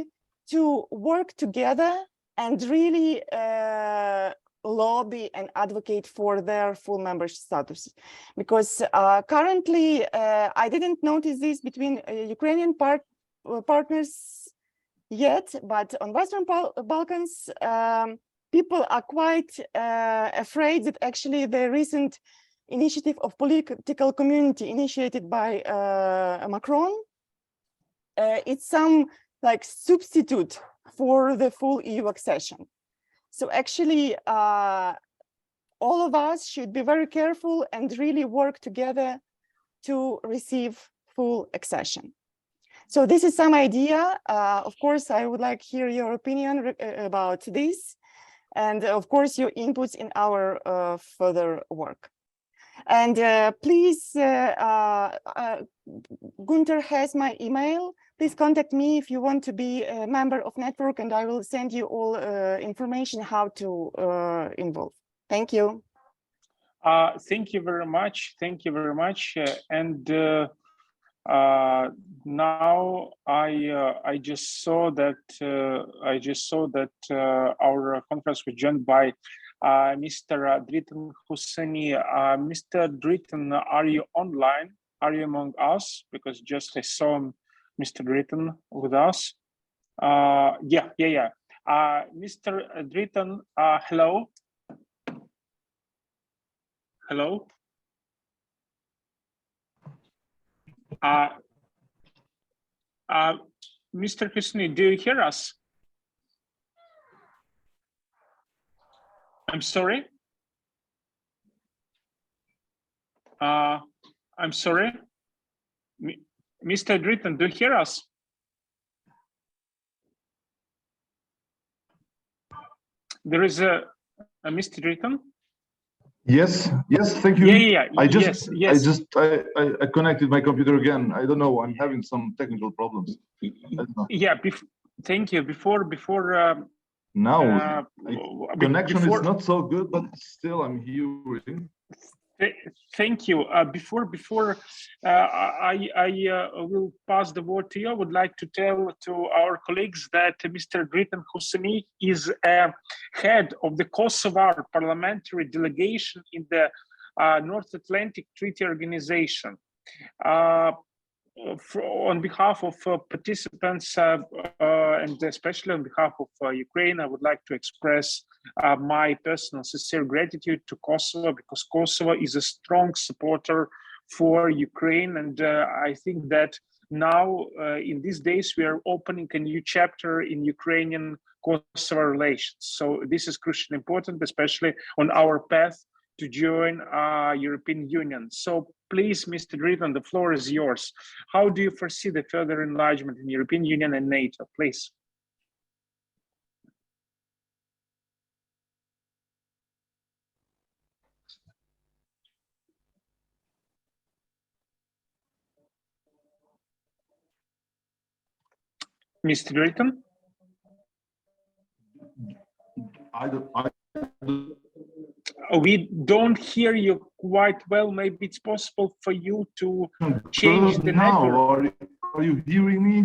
to work together and really lobby and advocate for their full member status. Because currently, I didn't notice this between Ukrainian partners yet, but on Western Balkans, people are quite afraid that actually the recent initiative of political community initiated by Macron, it's some like substitute for the full EU accession. So actually, all of us should be very careful and really work together to receive full accession. So this is some idea. Of course, I would like to hear your opinion about this, and of course, your inputs in our further work. And please, Gunter has my email. Please contact me if you want to be a member of network, and I will send you all information how to involve. Thank you. Thank you very much. Thank you very much. Now I just saw that our conference was joined by Mr. Dritan Husseini. Mr. Dritan, are you online? Are you among us? Because just I saw Mr. Dritan with us. Yeah. Mr. Dritan, hello. Hello. Mr. Husseini, do you hear us? I'm sorry. I'm sorry. Mr. Dritan, do you hear us? There is a Mr. Dritan. Yes, thank you. Yeah. I connected my computer again. I don't know. I'm having some technical problems. Yeah. Thank you. Before. Now connection is not so good, but still I'm hearing. Thank you. Before I will pass the word to you, I would like to tell to our colleagues that Mr. Dritan Husseini is head of the Kosovo parliamentary delegation in the North Atlantic Treaty Organization. On behalf of participants and especially on behalf of Ukraine, I would like to express my personal sincere gratitude to Kosovo, because Kosovo is a strong supporter for Ukraine. And I think that now in these days, we are opening a new chapter in Ukrainian-Kosovo relations. So this is crucially important, especially on our path to join European Union. So please, Mr. Dritan, the floor is yours. How do you foresee the further enlargement in European Union and NATO, please? Mr. Dritan? We don't hear you quite well. Maybe it's possible for you to change the network. Are you hearing me?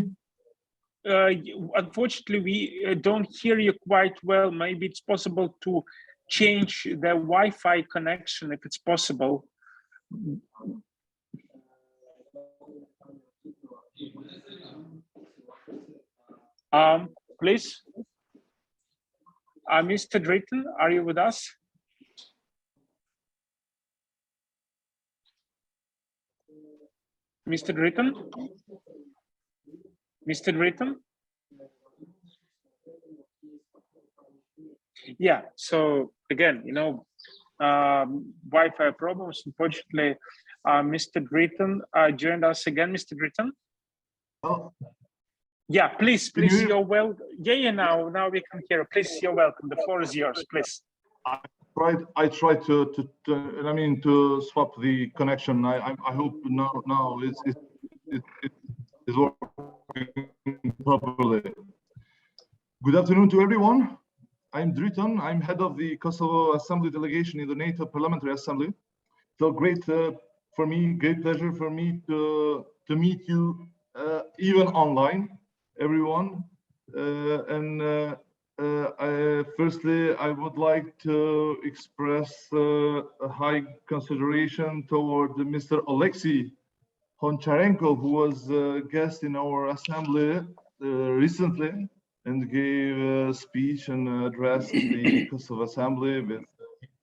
Unfortunately, we don't hear you quite well. Maybe it's possible to change the Wi-Fi connection if it's possible. Please. Mr. Dritan, are you with us? Mr. Dritan? Mr. Dritan? Yeah, so again, Wi-Fi problems. Unfortunately, Mr. Dritan joined us again. Mr. Dritan? Oh. Yeah, please, you're well. Yeah, now we can hear. Please, you're welcome. The floor is yours, please. I tried to swap the connection. I hope now it's working properly. Good afternoon to everyone. I'm Dritan. I'm head of the Kosovo Assembly delegation in the NATO Parliamentary Assembly. So great pleasure for me to meet you even online. everyone. Firstly, I would like to express a high consideration toward Mr. Alexei Honcharenko, who was a guest in our assembly recently and gave a speech and addressed the Kosovo Assembly with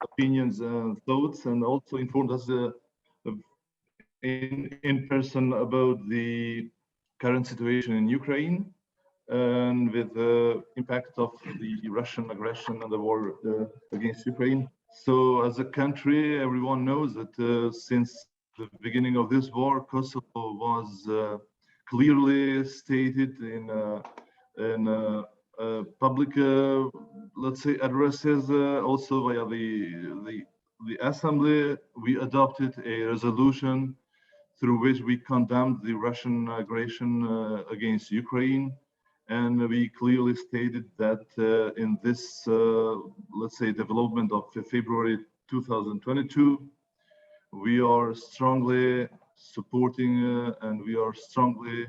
opinions and thoughts, and also informed us in person about the current situation in Ukraine and with the impact of the Russian aggression and the war against Ukraine. So as a country, everyone knows that since the beginning of this war, Kosovo was clearly stated in public, let's say, addresses, also via the assembly. We adopted a resolution through which we condemned the Russian aggression against Ukraine. And we clearly stated that in this, let's say, development of February 2022, we are strongly supporting and we are strongly,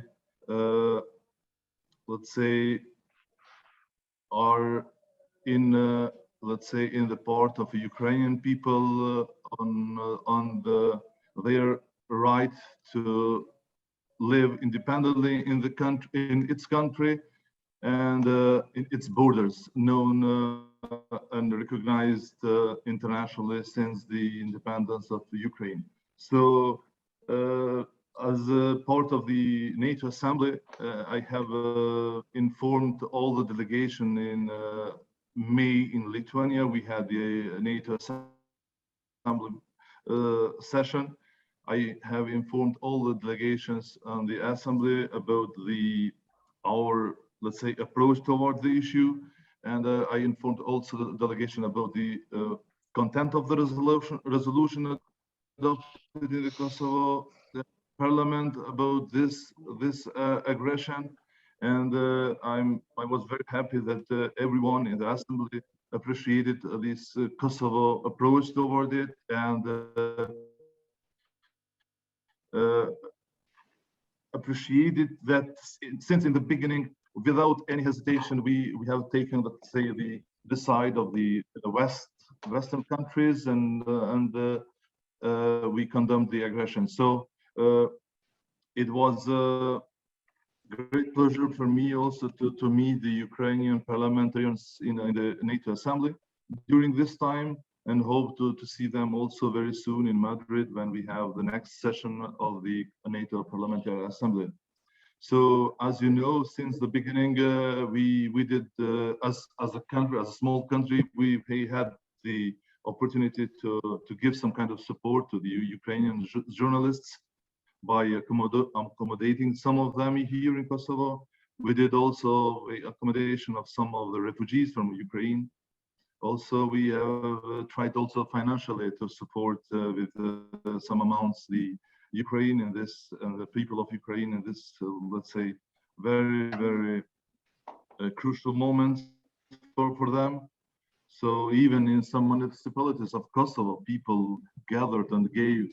let's say, are in, let's say, in the part of Ukrainian people on their right to live independently in the country, in its country, and in its borders, known and recognized internationally since the independence of Ukraine. So, as a part of the NATO Assembly, I have informed all the delegation in May in Lithuania. We had the NATO Assembly session. I have informed all the delegations on the Assembly about our, let's say, approach toward the issue. And I informed also the delegation about the content of the resolution adopted in the Kosovo Parliament about this aggression. And I was very happy that everyone in the Assembly appreciated this Kosovo approach toward it, and appreciated that since in the beginning, without any hesitation, we have taken, let's say, the side of the Western countries, and we condemned the aggression. So it was a great pleasure for me also to meet the Ukrainian parliamentarians in the NATO Assembly during this time, and hope to see them also very soon in Madrid when we have the next session of the NATO Parliamentary Assembly. So, as you know, since the beginning, we did, as a country, as a small country, we had the opportunity to give some kind of support to the Ukrainian journalists by accommodating some of them here in Kosovo. We did also accommodation of some of the refugees from Ukraine. Also, we have tried also financially to support with some amounts the Ukraine in this, and the people of Ukraine in this, let's say, very, very crucial moment for them. So even in some municipalities of Kosovo, people gathered and gave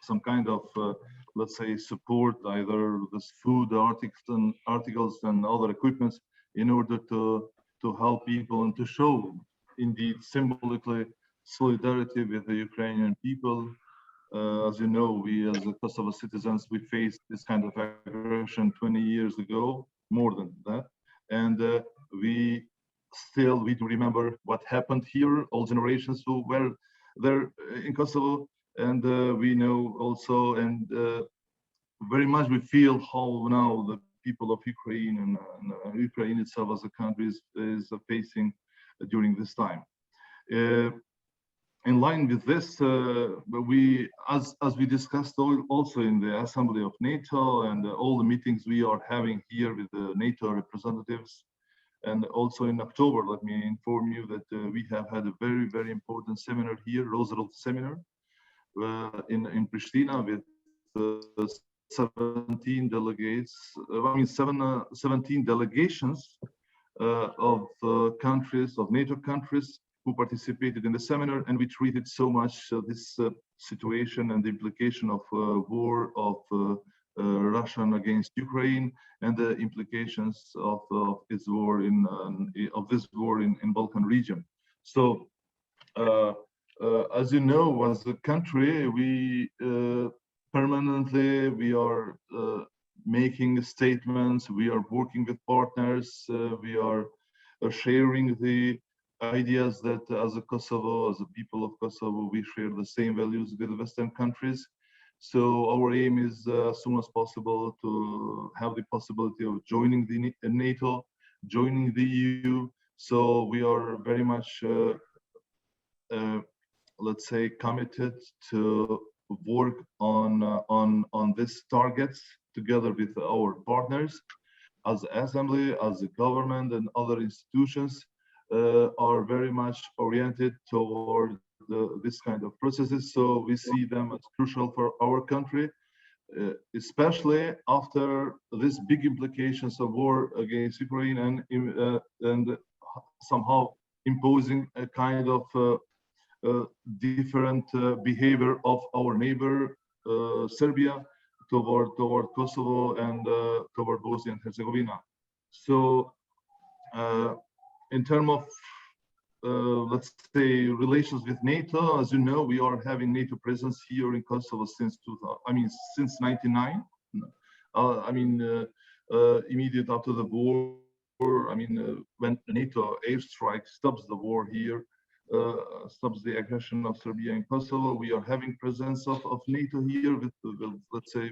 some kind of, let's say, support, either this food articles and other equipments, in order to help people and to show, indeed, symbolically solidarity with the Ukrainian people. As you know, we as Kosovo citizens, we faced this kind of aggression 20 years ago, more than that. And we do remember what happened here, all generations who were there in Kosovo. And we know also, and very much we feel how now the people of Ukraine and Ukraine itself as a country is facing during this time. In line with this, we, as we discussed also in the Assembly of NATO and all the meetings we are having here with the NATO representatives, and also in October, let me inform you that we have had a very, very important seminar here, Roosevelt seminar, in Pristina, with 17 delegates, 17 delegations of countries, of NATO countries, who participated in the seminar, and we treated so much this situation and the implication of war, of Russian against Ukraine and the implications of its war this war in Balkan region. So, as you know, as a country, we permanently we are making statements. We are working with partners. We are sharing the ideas that as a Kosovo, as a people of Kosovo, we share the same values with Western countries. So our aim is as soon as possible to have the possibility of joining the NATO, joining the EU. So we are very much, let's say, committed to work on these targets together with our partners, as the assembly, as the government, and other institutions are very much oriented toward this kind of processes. So we see them as crucial for our country, especially after these big implications of war against Ukraine and somehow imposing a kind of different behavior of our neighbor Serbia toward Kosovo and toward Bosnia and Herzegovina. So in terms of let's say relations with NATO, as you know, we are having NATO presence here in Kosovo since 99. Immediate after the war, when NATO airstrike stops the war here, stops the aggression of Serbia in Kosovo, we are having presence of NATO here with let's say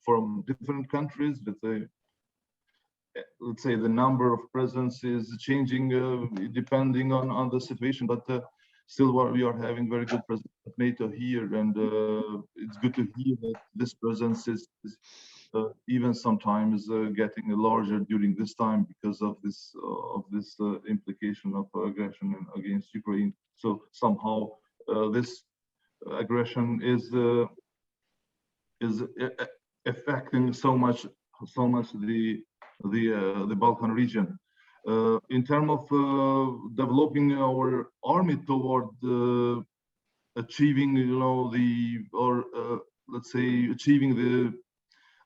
from different countries. Let's say the number of presence is changing depending on the situation, but still we are having very good presence of NATO here, and it's good to hear that this presence is even sometimes getting larger during this time because of this implication of aggression against Ukraine. So somehow this aggression is affecting so much the Balkan region. In terms of developing our army toward achieving, let's say achieving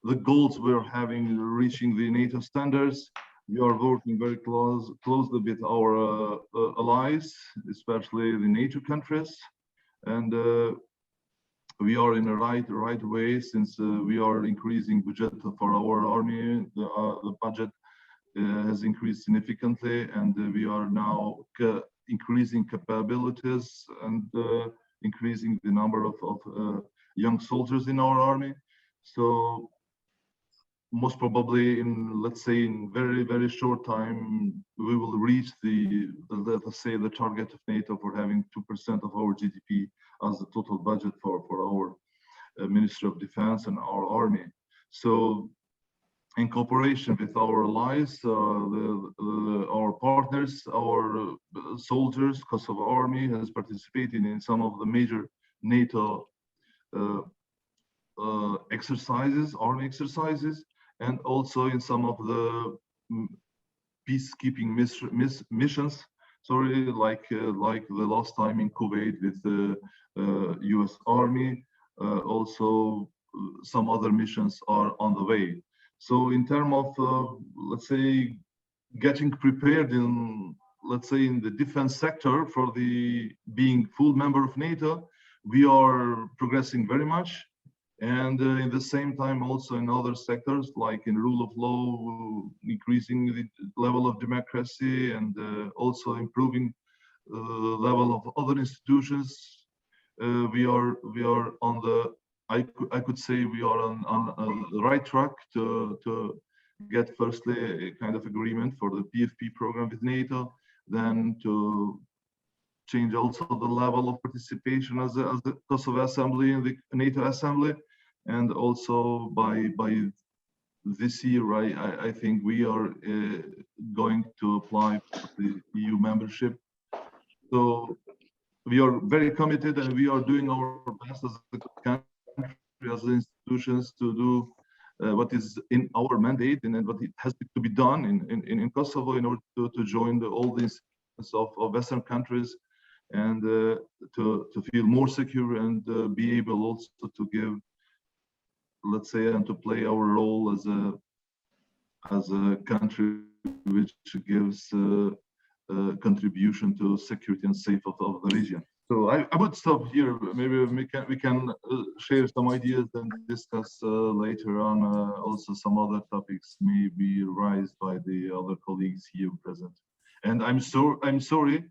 the goals we're having, reaching the NATO standards, we are working very closely with our allies, especially the NATO countries, and we are in the right way, since we are increasing budget for our army. The budget has increased significantly, and we are now increasing capabilities and increasing the number of young soldiers in our army. So most probably let's say in very short time, we will reach let us say the target of NATO for having 2% of our GDP as the total budget for our Ministry of Defense and our army. So in cooperation with our allies, our partners, our soldiers, Kosovo Army has participated in some of the major NATO army exercises, and also in some of the peacekeeping missions. Like the last time in Kuwait with the US Army. Also, some other missions are on the way. So in terms of, let's say, getting prepared in, let's say, in the defense sector for the being full member of NATO, we are progressing very much. And at the same time, also in other sectors, like in rule of law, increasing the level of democracy, and also improving level of other institutions. We are on the, I could say we are on the right track to get firstly a kind of agreement for the PFP program with NATO, then to change also the level of participation as the Kosovo Assembly and the NATO Assembly, and also by this year, I think we are going to apply for the EU membership. So we are very committed, and we are doing our best as a country, as institutions, to do what is in our mandate and what it has to be done in Kosovo in order to join all these of Western countries, and to feel more secure and be able also to give let's say, and to play our role as a country which gives contribution to security and safety of the region. So I would stop here. Maybe we can share some ideas and discuss later on. Also, some other topics may be raised by the other colleagues here present. And I'm sorry.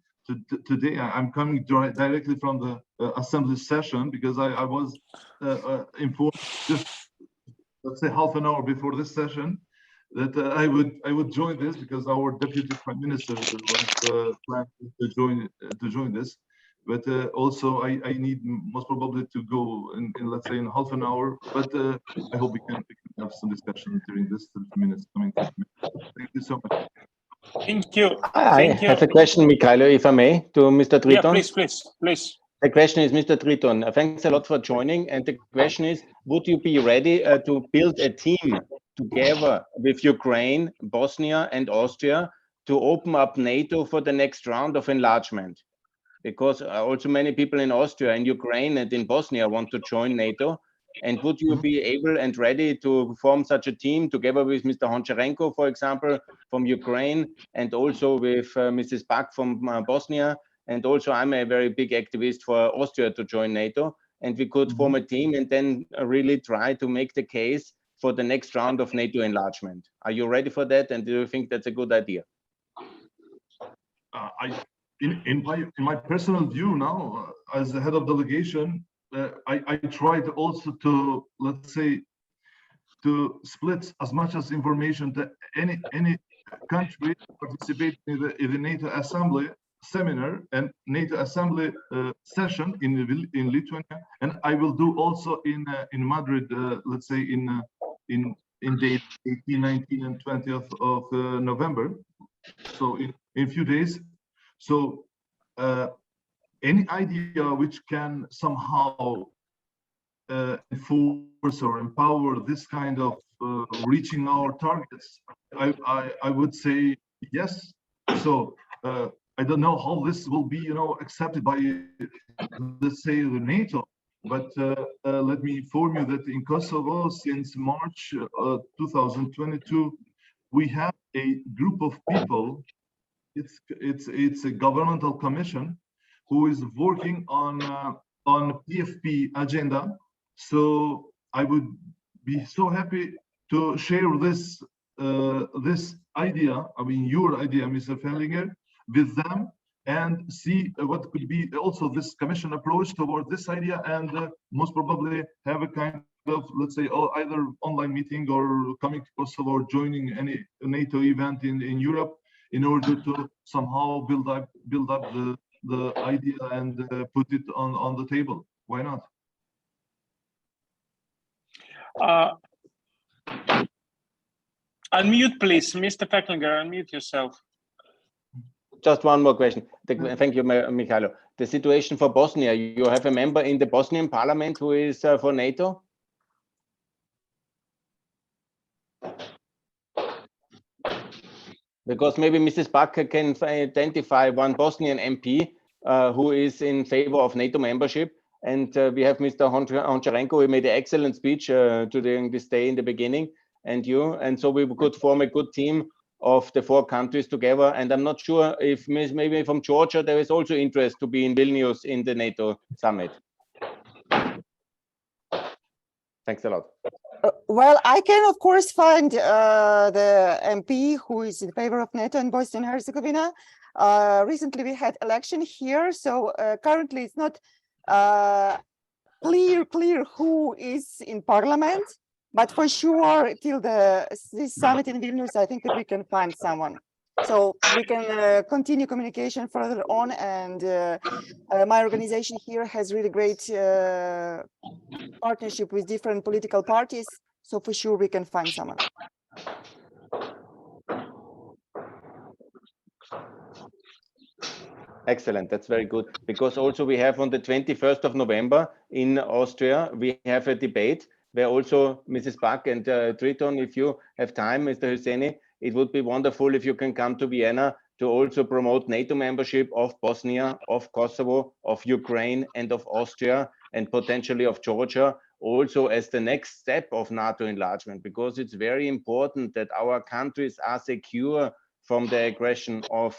Today I'm coming directly from the assembly session because I was informed just, let's say, half an hour before this session that I would join this because our deputy prime minister was planning to join this. But also I need most probably to go in let's say in half an hour. But I hope we can have some discussion during this 30 minutes coming. Thank you so much. Thank you. I have a question, Mikhailo, if I may, to Mr. Triton. Yeah, please. The question is, Mr. Triton, thanks a lot for joining. And the question is, would you be ready to build a team together with Ukraine, Bosnia, and Austria to open up NATO for the next round of enlargement? Because also many people in Austria and Ukraine and in Bosnia want to join NATO. And would you be able and ready to form such a team together with Mr. Honcharenko, for example, from Ukraine, and also with Mrs. Bak from Bosnia? And also I'm a very big activist for Austria to join NATO. And we could form a team and then really try to make the case for the next round of NATO enlargement. Are you ready for that? And do you think that's a good idea? In my personal view now, as the head of delegation, I tried also to, let's say, to split as much as information that any country participating in the NATO Assembly seminar and NATO Assembly session in Lithuania, and I will do also in Madrid, let's say in date 18, 19, and 20th of November. So in few days. So any idea which can somehow enforce or empower this kind of reaching our targets, I would say yes. So I don't know how this will be, accepted by, let's say, the NATO. But let me inform you that in Kosovo, since March 2022, we have a group of people. It's a governmental commission who is working on PFP agenda. So I would be so happy to share this this idea. I mean, your idea, Mr. Fellinger, with them and see what could be also this commission approach toward this idea, and most probably have a kind of, let's say, either online meeting or coming to Kosovo or joining any NATO event in Europe in order to somehow build up the idea and put it on the table. Why not? Unmute, please, Mr. Fecklinger. Unmute yourself. Just one more question. Thank you, Mikhailo. The situation for Bosnia, you have a member in the Bosnian parliament who is for NATO? Because maybe Mrs. Bak can identify one Bosnian MP who is in favor of NATO membership. And we have Mr. Honcharenko, who made an excellent speech during this day in the beginning, and you. And so we could form a good team of the 4 countries together. And I'm not sure if maybe from Georgia there is also interest to be in Vilnius in the NATO summit. Thanks a lot. Well, I can of course find the MP who is in favor of NATO in Bosnia and Herzegovina. Recently we had election here, so currently it's not clear who is in parliament. But for sure, till this summit in Vilnius, I think that we can find someone. So we can continue communication further on. And my organization here has really great partnership with different political parties. So for sure, we can find someone. Excellent. That's very good. Because also we have on the 21st of November in Austria, we have a debate where also Mrs. Bak and Triton, if you have time, Mr. Husseini, it would be wonderful if you can come to Vienna to also promote NATO membership of Bosnia, of Kosovo, of Ukraine, and of Austria, and potentially of Georgia, also as the next step of NATO enlargement, because it's very important that our countries are secure from the aggression of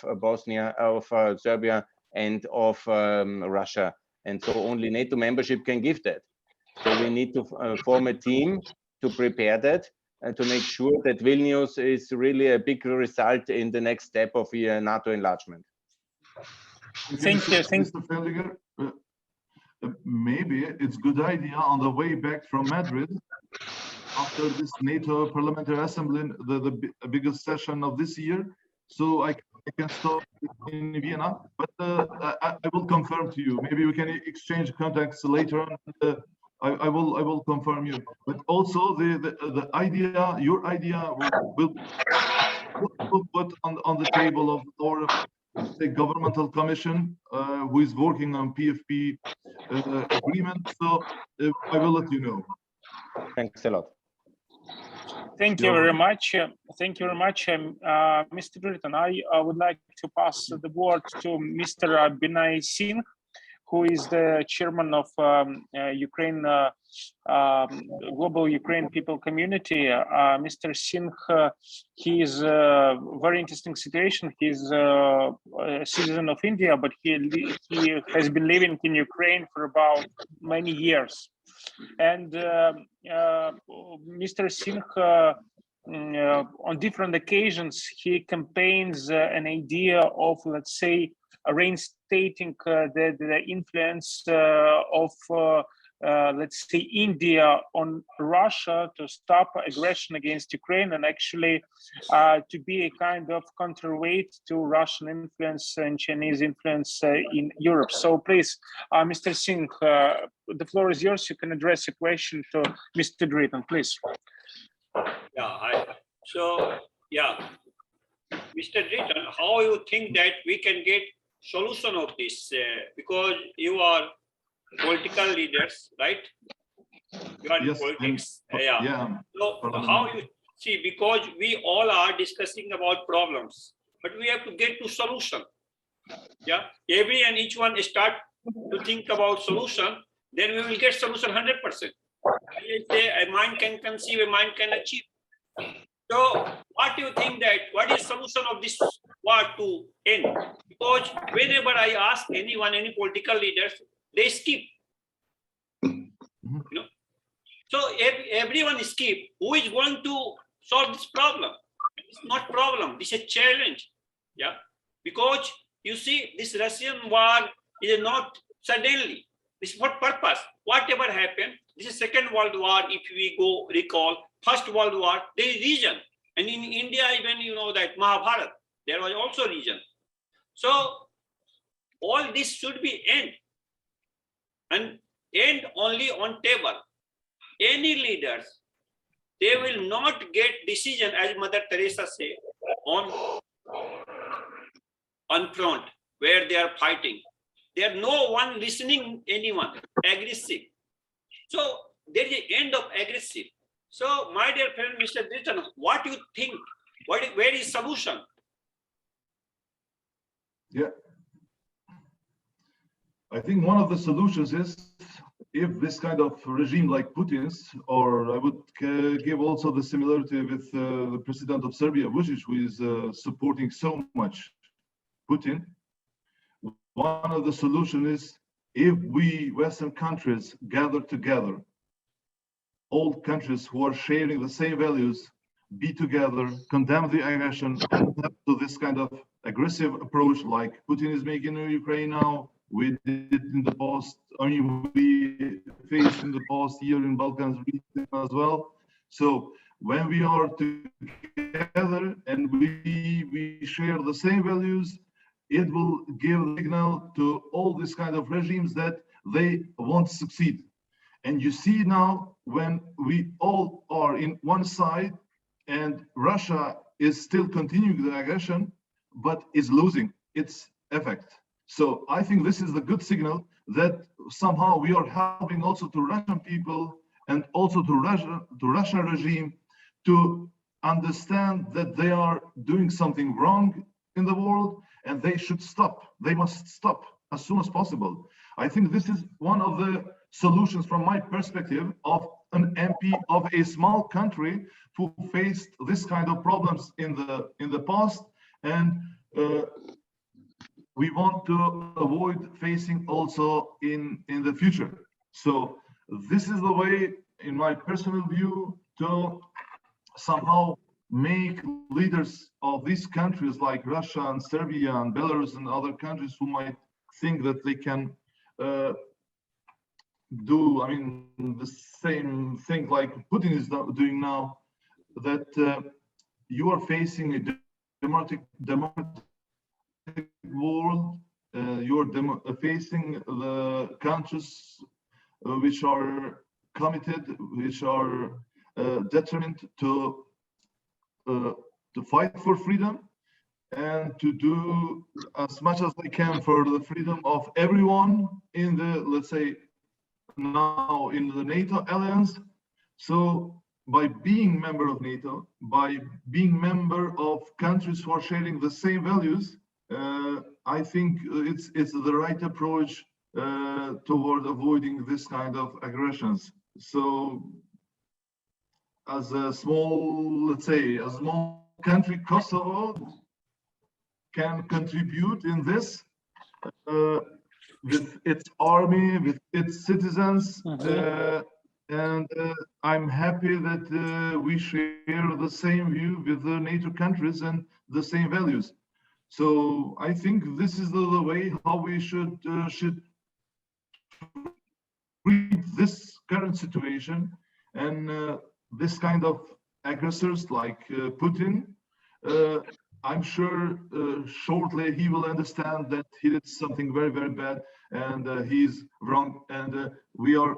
Serbia and of Russia. And so only NATO membership can give that. So we need to form a team to prepare that and to make sure that Vilnius is really a big result in the next step of NATO enlargement. Thank you. Mr. Fellinger, maybe it's a good idea on the way back from Madrid, after this NATO Parliamentary Assembly, the biggest session of this year, so I can stop in Vienna, but I will confirm to you. Maybe we can exchange contacts later on. I will confirm you. But also the idea, your idea, will put on the table of our governmental commission who is working on PFP agreement. So I will let you know. Thanks a lot. Thank you very much. Thank you very much, Mr. Britton. I would like to pass the word to Mr. Binay Singh, who is the chairman of Ukraine Global Ukrainian People Community. Mr. Singh, he is a very interesting situation. He's a citizen of India, but he has been living in Ukraine for about many years. And Mr. Singh, on different occasions, he campaigns an idea of, let's say, reinstating the influence of, let's say, India on Russia to stop aggression against Ukraine, and actually to be a kind of counterweight to Russian influence and Chinese influence in Europe. So please, Mr. Singh, the floor is yours. You can address a question to Mr. Drayton, please. Yeah, Mr. Drayton, how you think that we can get solution of this? Because you are political leaders, right? You are in politics. So how you see, because we all are discussing about problems, but we have to get to solution. Yeah, every and each one start to think about solution, then we will get solution 100%. I say a mind can conceive, a mind can achieve. So what do you think that, what is solution of this war to end? Because whenever I ask anyone, any political leaders, they skip. You know? So everyone skip. Who is going to solve this problem? It's not problem, this is a challenge. Yeah, because you see, this Russian war is not suddenly. This is what purpose? Whatever happened, this is Second World War. If we go recall, First World War, there is region. And in India, even you know that Mahabharata, there was also region. So all this should be end. And end only on table. Any leaders, they will not get decision, as Mother Teresa said, on front where they are fighting. There are no one listening anyone, aggressive. So there is the end of aggressive. So my dear friend, Mr. Drayton, what do you think? Where is solution? Yeah. I think one of the solutions is if this kind of regime like Putin's, or I would give also the similarity with the president of Serbia, Vučić, who is supporting so much Putin. One of the solutions is if we Western countries gather together, all countries who are sharing the same values, be together, condemn the aggression, and have to this kind of aggressive approach like Putin is making in Ukraine now. We did in the past, I mean, we faced in the past year in Balkans region as well. So when we are together and we share the same values, it will give a signal to all these kind of regimes that they won't succeed. And you see now when we all are in one side and Russia is still continuing the aggression, but is losing its effect. So I think this is the good signal that somehow we are helping also to Russian people and also to Russian regime to understand that they are doing something wrong in the world and they should stop. They must stop as soon as possible. I think this is one of the solutions from my perspective of an MP of a small country who faced this kind of problems in the past, and we want to avoid facing also in the future. So this is the way, in my personal view, to somehow make leaders of these countries like Russia and Serbia and Belarus and other countries who might think that they can do, I mean, the same thing like Putin is doing now, that you are facing a democratic world, you're facing the countries which are committed, which are determined to fight for freedom and to do as much as they can for the freedom of everyone in the, let's say, now in the NATO alliance. So by being member of NATO, by being member of countries who are sharing the same values, I think it's the right approach toward avoiding this kind of aggressions. So as a small, let's say, a small country, Kosovo can contribute in this with its army, with its citizens, and I'm happy that we share the same view with the NATO countries and the same values. So I think this is the way how we should read this current situation, and this kind of aggressors like Putin. I'm sure shortly he will understand that he did something very, very bad, and he's wrong. And we are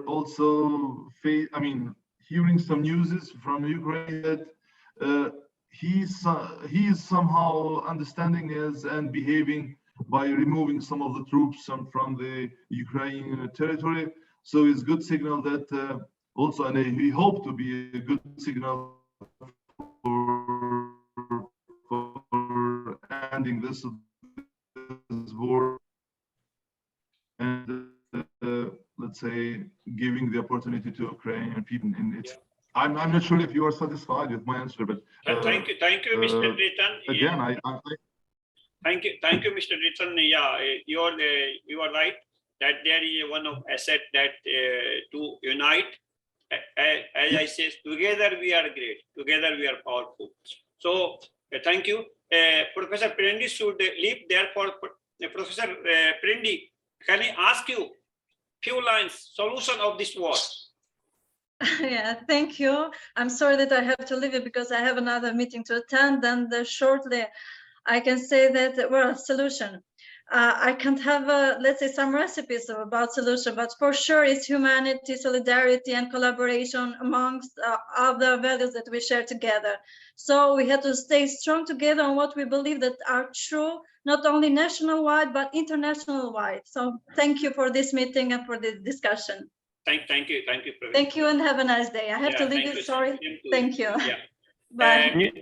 also hearing some news from Ukraine that he is somehow understanding us and behaving by removing some of the troops from the Ukrainian territory. So it's good signal that also, and we hope to be a good signal for ending this war and let's say giving the opportunity to Ukrainian people. And it's, I'm not sure if you are satisfied with my answer, but thank you, Mr. Dritan. Again, Thank you, Mr. Dritan. Yeah, you are right that there is one of asset that to unite. As I say, together we are great. Together we are powerful. So thank you, Professor Prendi should leave. Therefore, Professor Prendi, can I ask you few lines solution of this war? Yeah, thank you. I'm sorry that I have to leave it because I have another meeting to attend, and shortly I can say that, well, solution. I can't have, let's say, some recipes about solution, but for sure it's humanity, solidarity, and collaboration amongst other values that we share together. So we have to stay strong together on what we believe that are true, not only national-wide, but international-wide. So thank you for this meeting and for this discussion. Thank you, Professor. Thank you, and have a nice day. I have to leave you, sorry. Thank you. Yeah. Bye.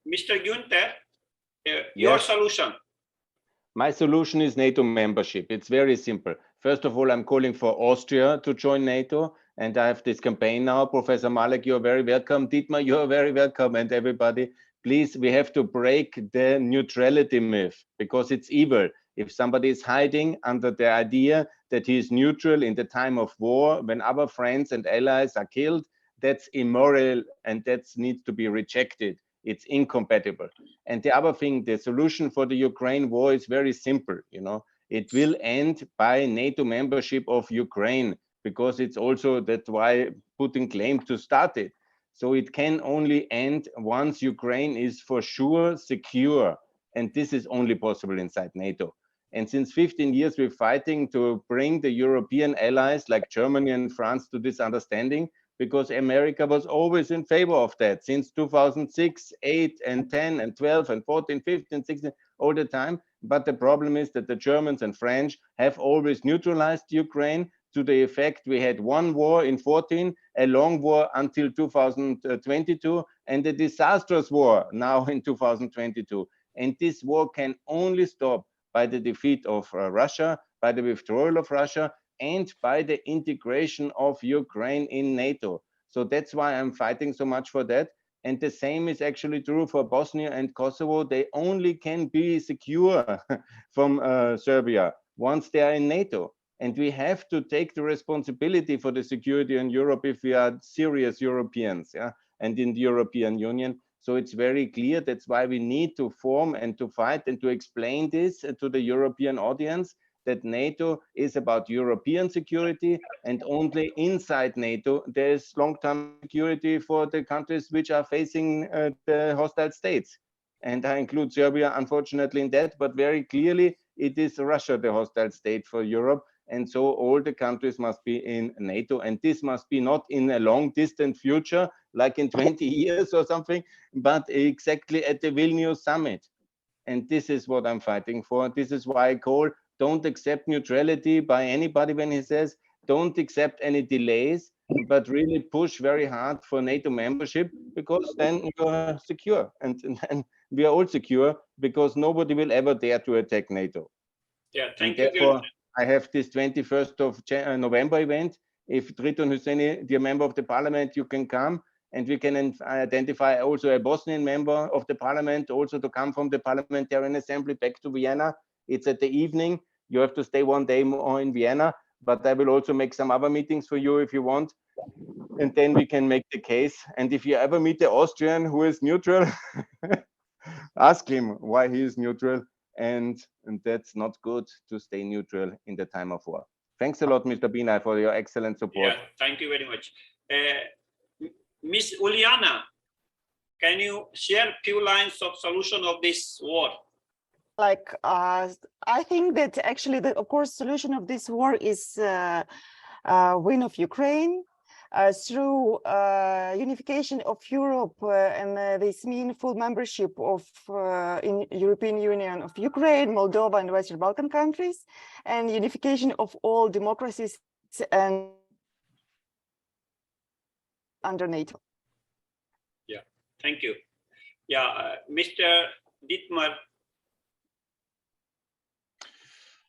Mr. Günther, your solution. My solution is NATO membership. It's very simple. First of all, I'm calling for Austria to join NATO, and I have this campaign now. Professor Malek, you're very welcome. Dietmar, you're very welcome, and everybody. Please, we have to break the neutrality myth because it's evil. If somebody is hiding under the idea that he is neutral in the time of war, when our friends and allies are killed, that's immoral and that needs to be rejected. It's incompatible. And the other thing, the solution for the Ukraine war is very simple. You know, it will end by NATO membership of Ukraine, because it's also that's why Putin claimed to start it. So it can only end once Ukraine is for sure secure. And this is only possible inside NATO. And since 15 years, we're fighting to bring the European allies like Germany and France to this understanding, because America was always in favor of that since 2006, 8, and 10, and 12, and 14, 15, 16, all the time. But the problem is that the Germans and French have always neutralized Ukraine to the effect we had one war in 14, a long war until 2022, and a disastrous war now in 2022. And this war can only stop by the defeat of Russia, by the withdrawal of Russia and by the integration of Ukraine in NATO. So that's why I'm fighting so much for that. And the same is actually true for Bosnia and Kosovo. They only can be secure from Serbia once they are in NATO. And we have to take the responsibility for the security in Europe if we are serious Europeans, yeah, and in the European Union. So it's very clear. That's why we need to form and to fight and to explain this to the European audience, that NATO is about European security, and only inside NATO there's long-term security for the countries which are facing the hostile states. And I include Serbia, unfortunately, in that, but very clearly it is Russia, the hostile state for Europe. And so all the countries must be in NATO, and this must be not in a long distant future, like in 20 years or something, but exactly at the Vilnius summit. And this is what I'm fighting for. This is why I call, don't accept neutrality by anybody when he says, don't accept any delays, but really push very hard for NATO membership, because then you're secure. And we are all secure, because nobody will ever dare to attack NATO. Yeah, thank you. Therefore, I have this 21st of November event. If Triton Husseini, dear member of the parliament, you can come, and we can identify also a Bosnian member of the parliament, also to come from the Parliamentarian Assembly back to Vienna. It's at the evening. You have to stay one day more in Vienna, but I will also make some other meetings for you if you want. And then we can make the case. And if you ever meet the Austrian who is neutral, ask him why he is neutral. And that's not good to stay neutral in the time of war. Thanks a lot, Mr. Binay, for your excellent support. Yeah, thank you very much. Miss Uliana, can you share a few lines of solution of this war? Like, I think that actually, of course, solution of this war is win of Ukraine through unification of Europe and this meaningful membership of in European Union of Ukraine, Moldova, and Western Balkan countries, and unification of all democracies and under NATO. Yeah, thank you. Yeah, Mr. Dietmar.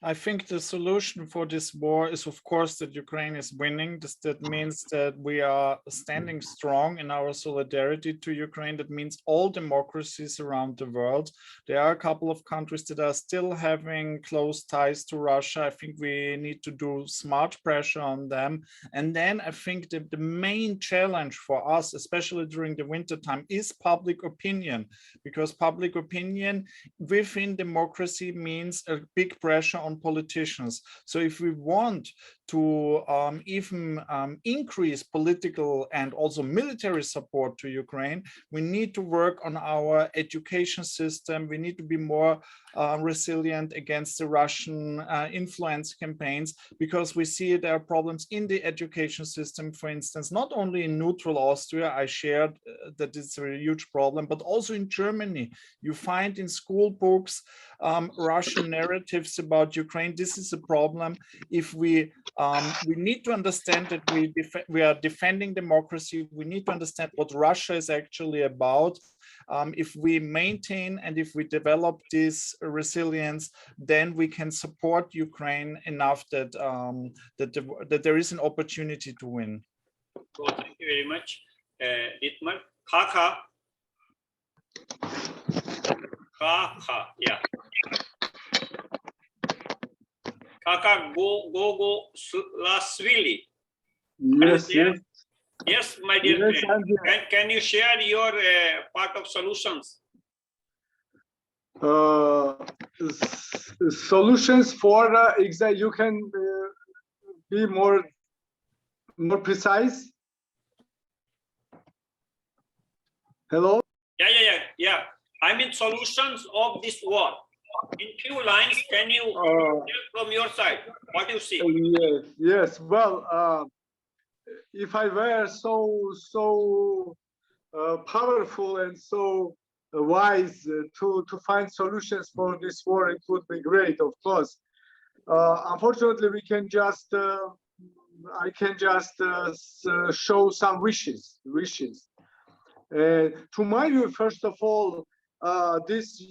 I think the solution for this war is, of course, that Ukraine is winning. That means that we are standing strong in our solidarity to Ukraine. That means all democracies around the world. There are a couple of countries that are still having close ties to Russia. I think we need to do smart pressure on them. And then I think that the main challenge for us, especially during the winter time, is public opinion, because public opinion within democracy means a big pressure on politicians. So if we want to even increase political and also military support to Ukraine, we need to work on our education system. We need to be more resilient against the Russian influence campaigns, because we see there are problems in the education system, for instance, not only in neutral Austria, I shared that it's a huge problem, but also in Germany. You find in school books Russian narratives about Ukraine. This is a problem. If we need to understand that we are defending democracy, we need to understand what Russia is actually about. If we maintain and if we develop this resilience, then we can support Ukraine enough that that there is an opportunity to win. So thank you very much, Dietmar. Kaka. Yeah. Kaka Gogolasvili. Yes, yes. Yes, my dear Yes, friend. Can you share your part of solutions? Solutions for you can be more precise. Hello? Yeah. I mean solutions of this war. In few lines, can you tell from your side what you see? Yes. Well, if I were so powerful and so wise to find solutions for this war, it would be great, of course. Unfortunately, we can just I can just show some wishes. To my view, first of all, this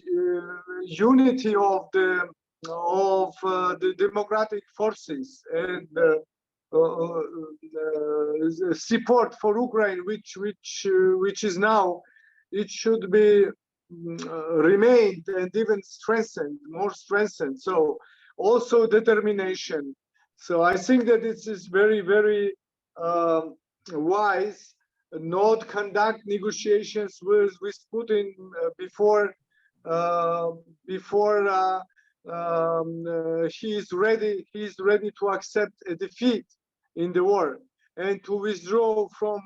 unity of the the democratic forces and support for Ukraine, which is now, it should be remained and even strengthened, more strengthened. So also determination. So I think that it is very, very wise not conduct negotiations with Putin before he is ready to accept a defeat in the war and to withdraw from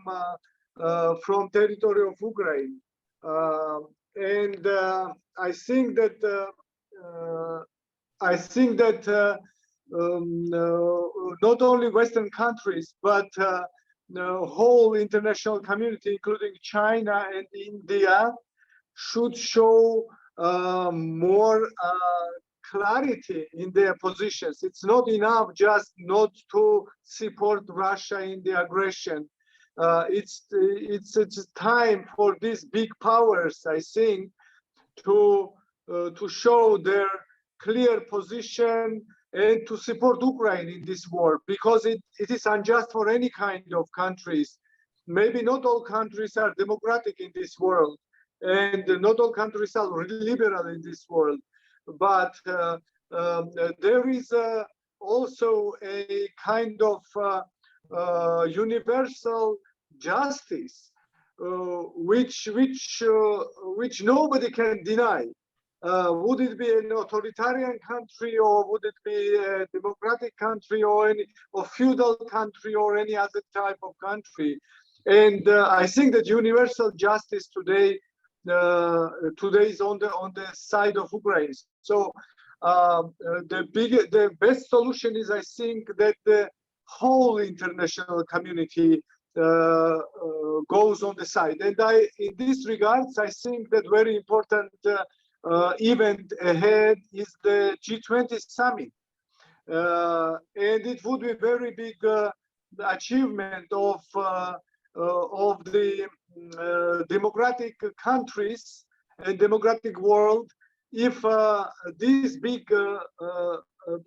territory of Ukraine. I think that not only Western countries, but the whole international community, including China and India, should show more clarity in their positions. It's not enough just not to support Russia in the aggression. It's time for these big powers, I think, to show their clear position and to support Ukraine in this war, because it is unjust for any kind of countries. Maybe not all countries are democratic in this world, and not all countries are liberal in this world. But there is also a kind of universal justice, which nobody can deny. Would it be an authoritarian country, or would it be a democratic country, or feudal country, or any other type of country? And I think that universal justice today is on the side of Ukraine. So the best solution is, I think, that the whole international community goes on the side. And in this regards, I think that very important event ahead is the G20 summit, and it would be a very big achievement of the democratic countries and democratic world if these big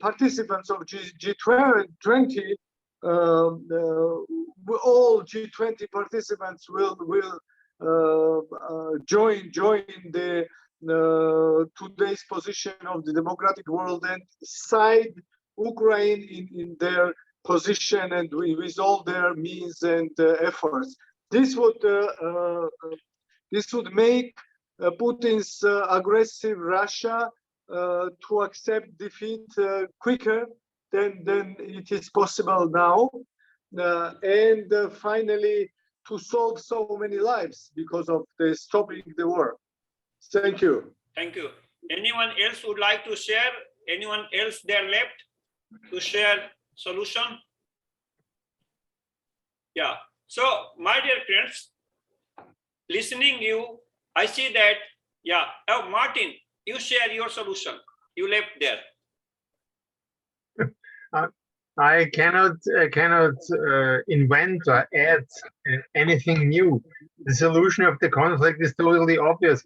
participants of G20, all G20 participants will join the today's position of the democratic world and side Ukraine in their position and with all their means and efforts. This would make Putin's aggressive Russia to accept defeat quicker than it is possible now, and finally to solve so many lives because of the stopping the war. Thank you. Thank you. Anyone else would like to share? Anyone else there left to share solution? Yeah. So, my dear friends, listening you, I see that, yeah. Oh, Martin, you share your solution. You left there. I cannot invent or add anything new. The solution of the conflict is totally obvious.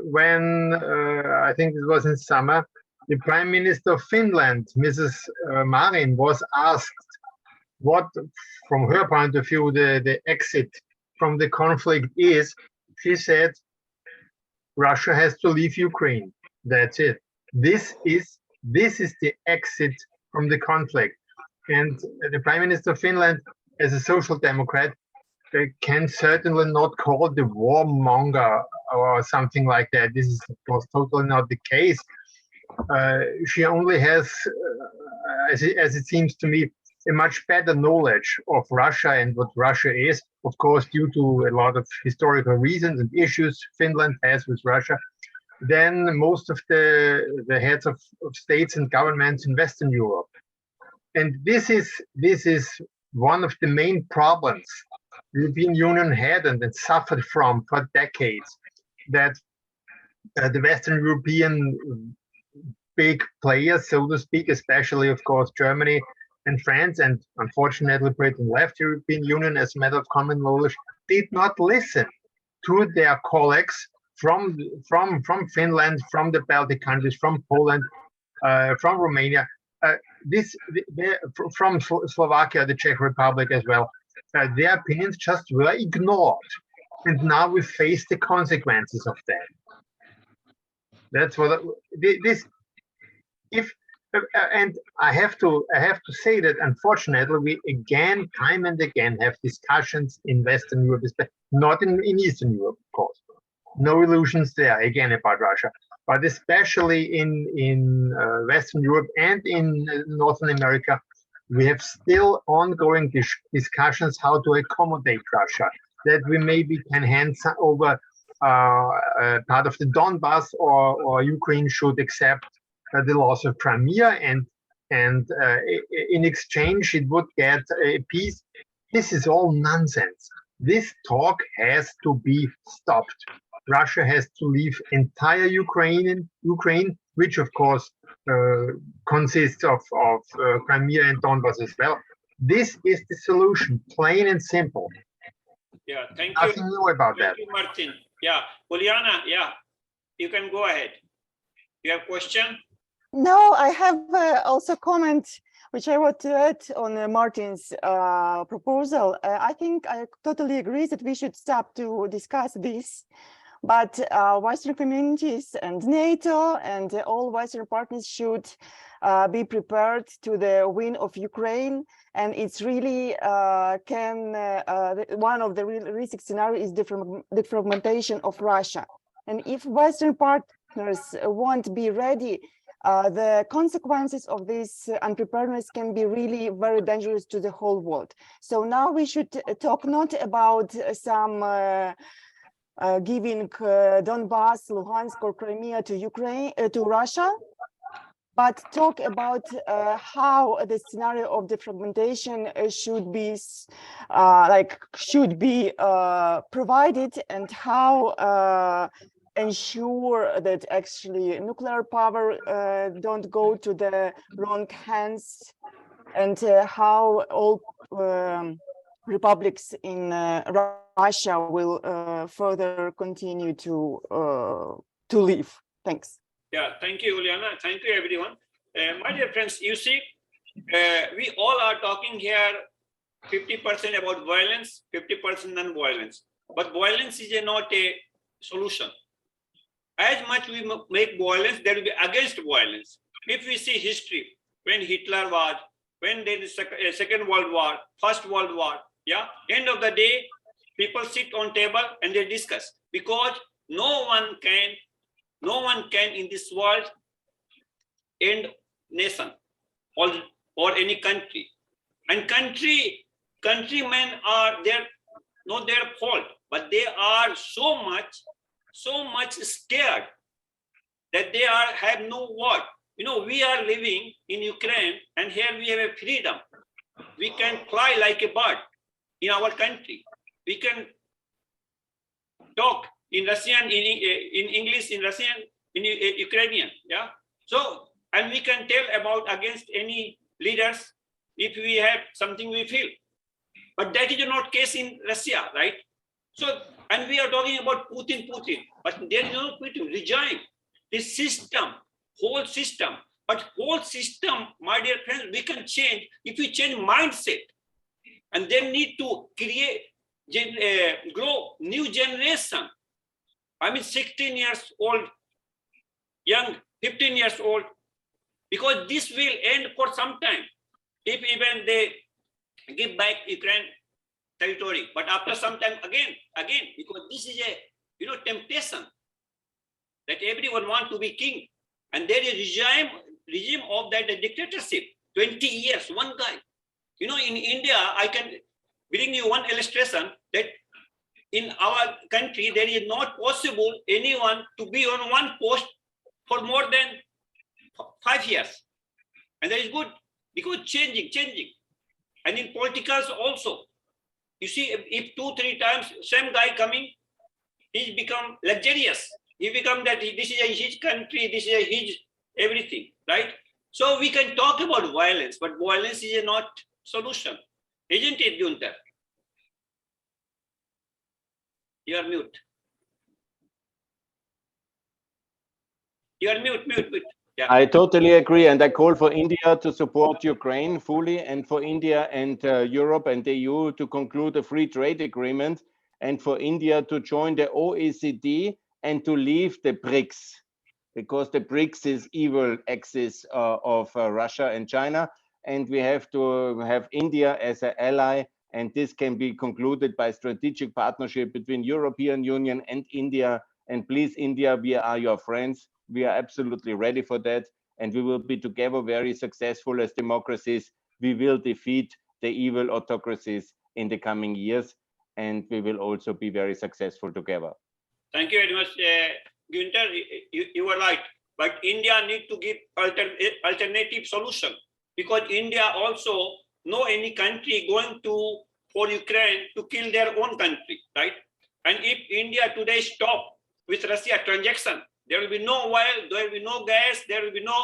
When I think it was in summer, the Prime Minister of Finland, Mrs. Marin, was asked what, from her point of view, the exit from the conflict is. She said, Russia has to leave Ukraine. That's it. This is the exit from the conflict. And the Prime Minister of Finland, as a social democrat, can certainly not call the warmonger or something like that. This is, of course, totally not the case. She only has, as it seems to me, a much better knowledge of Russia and what Russia is, of course, due to a lot of historical reasons and issues Finland has with Russia, than most of the heads of states and governments in Western Europe. And this is one of the main problems the European Union had and suffered from for decades, that the Western European big players, so to speak, especially, of course, Germany and France, and unfortunately Britain left the European Union as a matter of common knowledge, did not listen to their colleagues from Finland, from the Baltic countries, from Poland, from Romania, from Slovakia, the Czech Republic as well, their opinions just were ignored. And now we face the consequences of that. That's what and I have to say that unfortunately we again, time and again, have discussions in Western Europe, not in Eastern Europe, of course. No illusions there again about Russia, but especially in Western Europe and in Northern America, we have still ongoing discussions how to accommodate Russia, that we maybe can hand over part of the Donbass, or Ukraine should accept the loss of Crimea, and in exchange it would get peace. This is all nonsense. This talk has to be stopped. Russia has to leave entire Ukraine, which of course consists of Crimea and Donbass as well. This is the solution, plain and simple. Yeah, thank you. Nothing new about that. Thank you, Martin. Yeah, Juliana, yeah, you can go ahead. You have a question? No, I have also a comment which I want to add on Martin's proposal. I think I totally agree that we should stop to discuss this, but Western communities and NATO and all Western partners should be prepared to the win of Ukraine. And it's really one of the risk scenarios is the fragmentation of Russia. And if Western partners won't be ready, the consequences of this unpreparedness can be really very dangerous to the whole world. So now we should talk not about some giving Donbass, Luhansk, or Crimea to Ukraine, to Russia, but talk about how the scenario of the fragmentation should be provided, and how ensure that actually nuclear power don't go to the wrong hands, and how all republics in Russia will further continue to live. Thanks. Yeah, thank you, Juliana. Thank you, everyone. My dear friends, you see, we all are talking here 50% about violence, 50% non-violence. But violence is not a solution. As much we make violence, there will be against violence. If we see history, when Hitler was, when there is Second World War, First World War, yeah, end of the day, people sit on table and they discuss, because no one can in this world end nation or any country. And countrymen are not their fault, but they are so much scared that they have no word. You know, we are living in Ukraine, and here we have a freedom. We can fly like a bird in our country. We can talk in Russian, in English, in Russian, in Ukrainian, yeah. So, and we can tell about against any leaders if we have something we feel. But that is not case in Russia, right? So, and we are talking about Putin, but there is no Putin regime. The system, whole system, but whole system, my dear friends, we can change if we change mindset, and then need to create, grow new generation. I mean, 16 years old, young, 15 years old, because this will end for some time, if even they give back Ukraine territory. But after some time, again, because this is a temptation that everyone wants to be king, and there is regime of that dictatorship. 20 years, one guy. You know, in India, I can bring you one illustration that in our country there is not possible anyone to be on one post for more than 5 years, and that is good because changing. And in politicals also, you see, if 2-3 times same guy coming, he's become luxurious. He become that this is his country, this is his everything, right? So we can talk about violence, but violence is not solution, isn't it, Günther? You are mute. You are mute. Yeah. I totally agree, and I call for India to support Ukraine fully, and for India and Europe and the EU to conclude a free trade agreement, and for India to join the OECD and to leave the BRICS, because the BRICS is evil axis of Russia and China, and we have to have India as an ally, and this can be concluded by strategic partnership between European Union and India. And please, India, we are your friends. We are absolutely ready for that, and we will be together very successful as democracies. We will defeat the evil autocracies in the coming years, and we will also be very successful together. Thank you very much, Günther. You were right, but India need to give alternative solution, because India also know any country going to for Ukraine to kill their own country, right? And if India today stop with Russia transaction, there will be no oil, there will be no gas, there will be no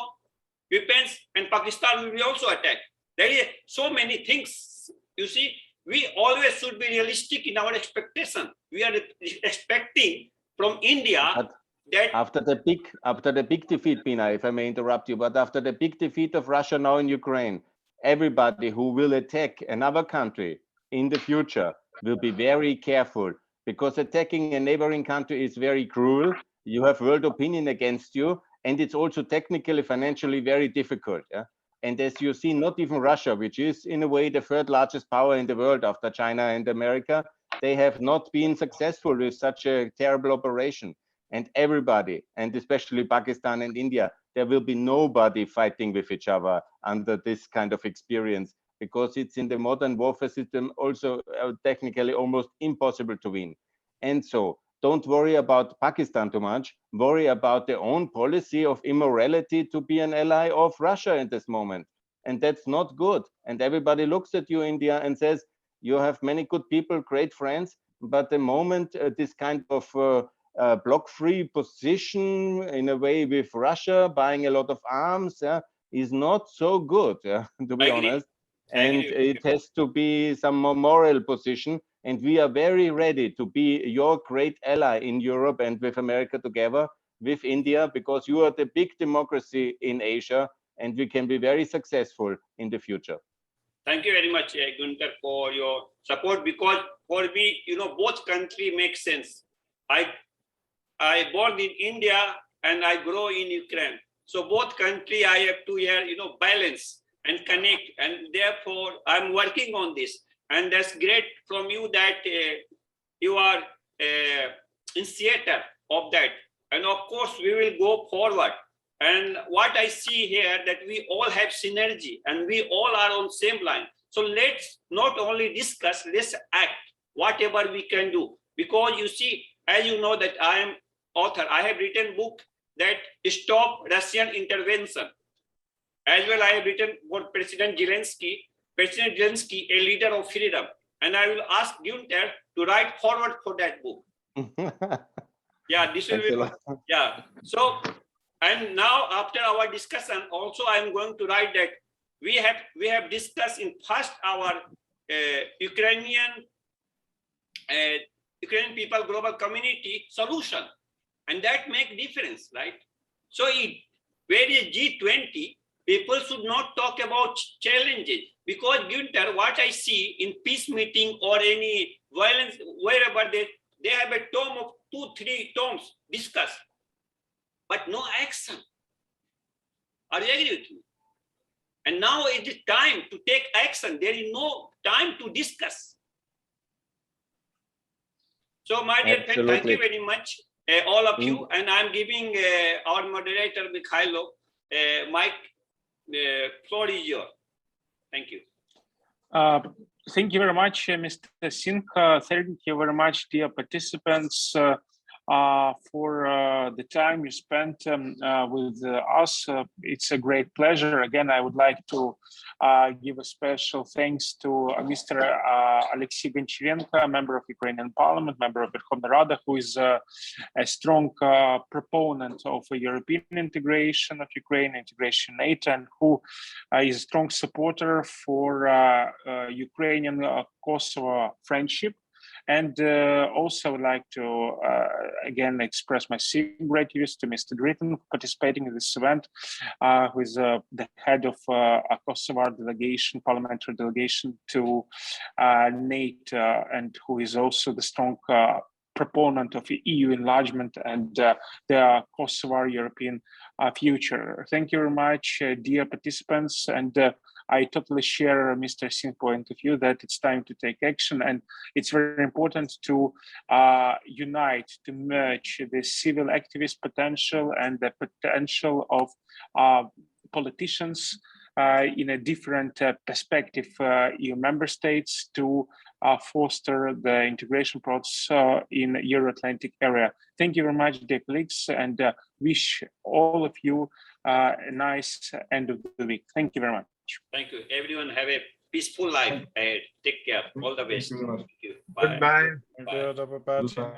weapons, and Pakistan will be also attacked. There is so many things. You see, we always should be realistic in our expectation. We are expecting from India that after the big defeat, Pina, if I may interrupt you, but after the big defeat of Russia now in Ukraine, everybody who will attack another country in the future will be very careful, because attacking a neighboring country is very cruel. You have world opinion against you, and it's also technically, financially very difficult. Yeah? And as you see, not even Russia, which is in a way the third largest power in the world after China and America, they have not been successful with such a terrible operation. And everybody, and especially Pakistan and India, there will be nobody fighting with each other under this kind of experience, because it's in the modern warfare system also technically almost impossible to win. And so don't worry about Pakistan too much, worry about their own policy of immorality to be an ally of Russia in this moment. And that's not good. And everybody looks at you, India, and says, you have many good people, great friends, but the moment this kind of block-free position in a way with Russia, buying a lot of arms, is not so good, to be honest. And it has to be some more moral position. And we are very ready to be your great ally in Europe and with America together, with India, because you are the big democracy in Asia, and we can be very successful in the future. Thank you very much, Günther, for your support, because for me, both countries make sense. I born in India and I grow in Ukraine. So both countries I have to balance and connect, and therefore I'm working on this. And that's great from you that you are initiator of that. And of course, we will go forward. And what I see here, that we all have synergy and we all are on same line. So let's not only discuss, let's act whatever we can do. Because you see, as you know that I am author, I have written book that Stop Russian Intervention. As well, I have written for President Zelensky, a leader of freedom. And I will ask Günther to write forward for that book. Yeah, this will be, yeah. So, and now after our discussion, also I'm going to write that we have discussed in first our Ukrainian People Global Community solution, and that make difference, right? So where is G20? People should not talk about challenges, because Günther, what I see in peace meeting or any violence, wherever they have a tome of 2-3 tomes discussed, but no action. Are you agree with me? And now it is time to take action. There is no time to discuss. So my dear friend, thank you very much, all of you. And I'm giving our moderator, Mikhailo, mic. The floor is yours. Thank you. Thank you very much, Mr. Singh. Thank you very much, dear participants, for the time you spent with us. It's a great pleasure. Again, I would like to give a special thanks to Mr. Alexei Goncharenko, a member of Ukrainian Parliament, member of Verkhovna Rada, who is a strong proponent of a European integration of Ukraine, integration NATO, and who is a strong supporter for Ukrainian Kosovo friendship. And also would like to again express my gratitude to Mr. Dritten for participating in this event, who is the head of a Kosovo delegation, parliamentary delegation to NATO, and who is also the strong proponent of EU enlargement and the Kosovo European future. Thank you very much, dear participants, and I totally share Mr. Singh's point of view that it's time to take action, and it's very important to unite, to merge the civil activist potential and the potential of politicians in a different perspective EU member states to foster the integration process in Euro-Atlantic area. Thank you very much, dear colleagues, and wish all of you a nice end of the week. Thank you very much. Thank you. Everyone have a peaceful life ahead. Take care. All the best. Thank you very much. Thank you. Bye. Goodbye. Good, everybody.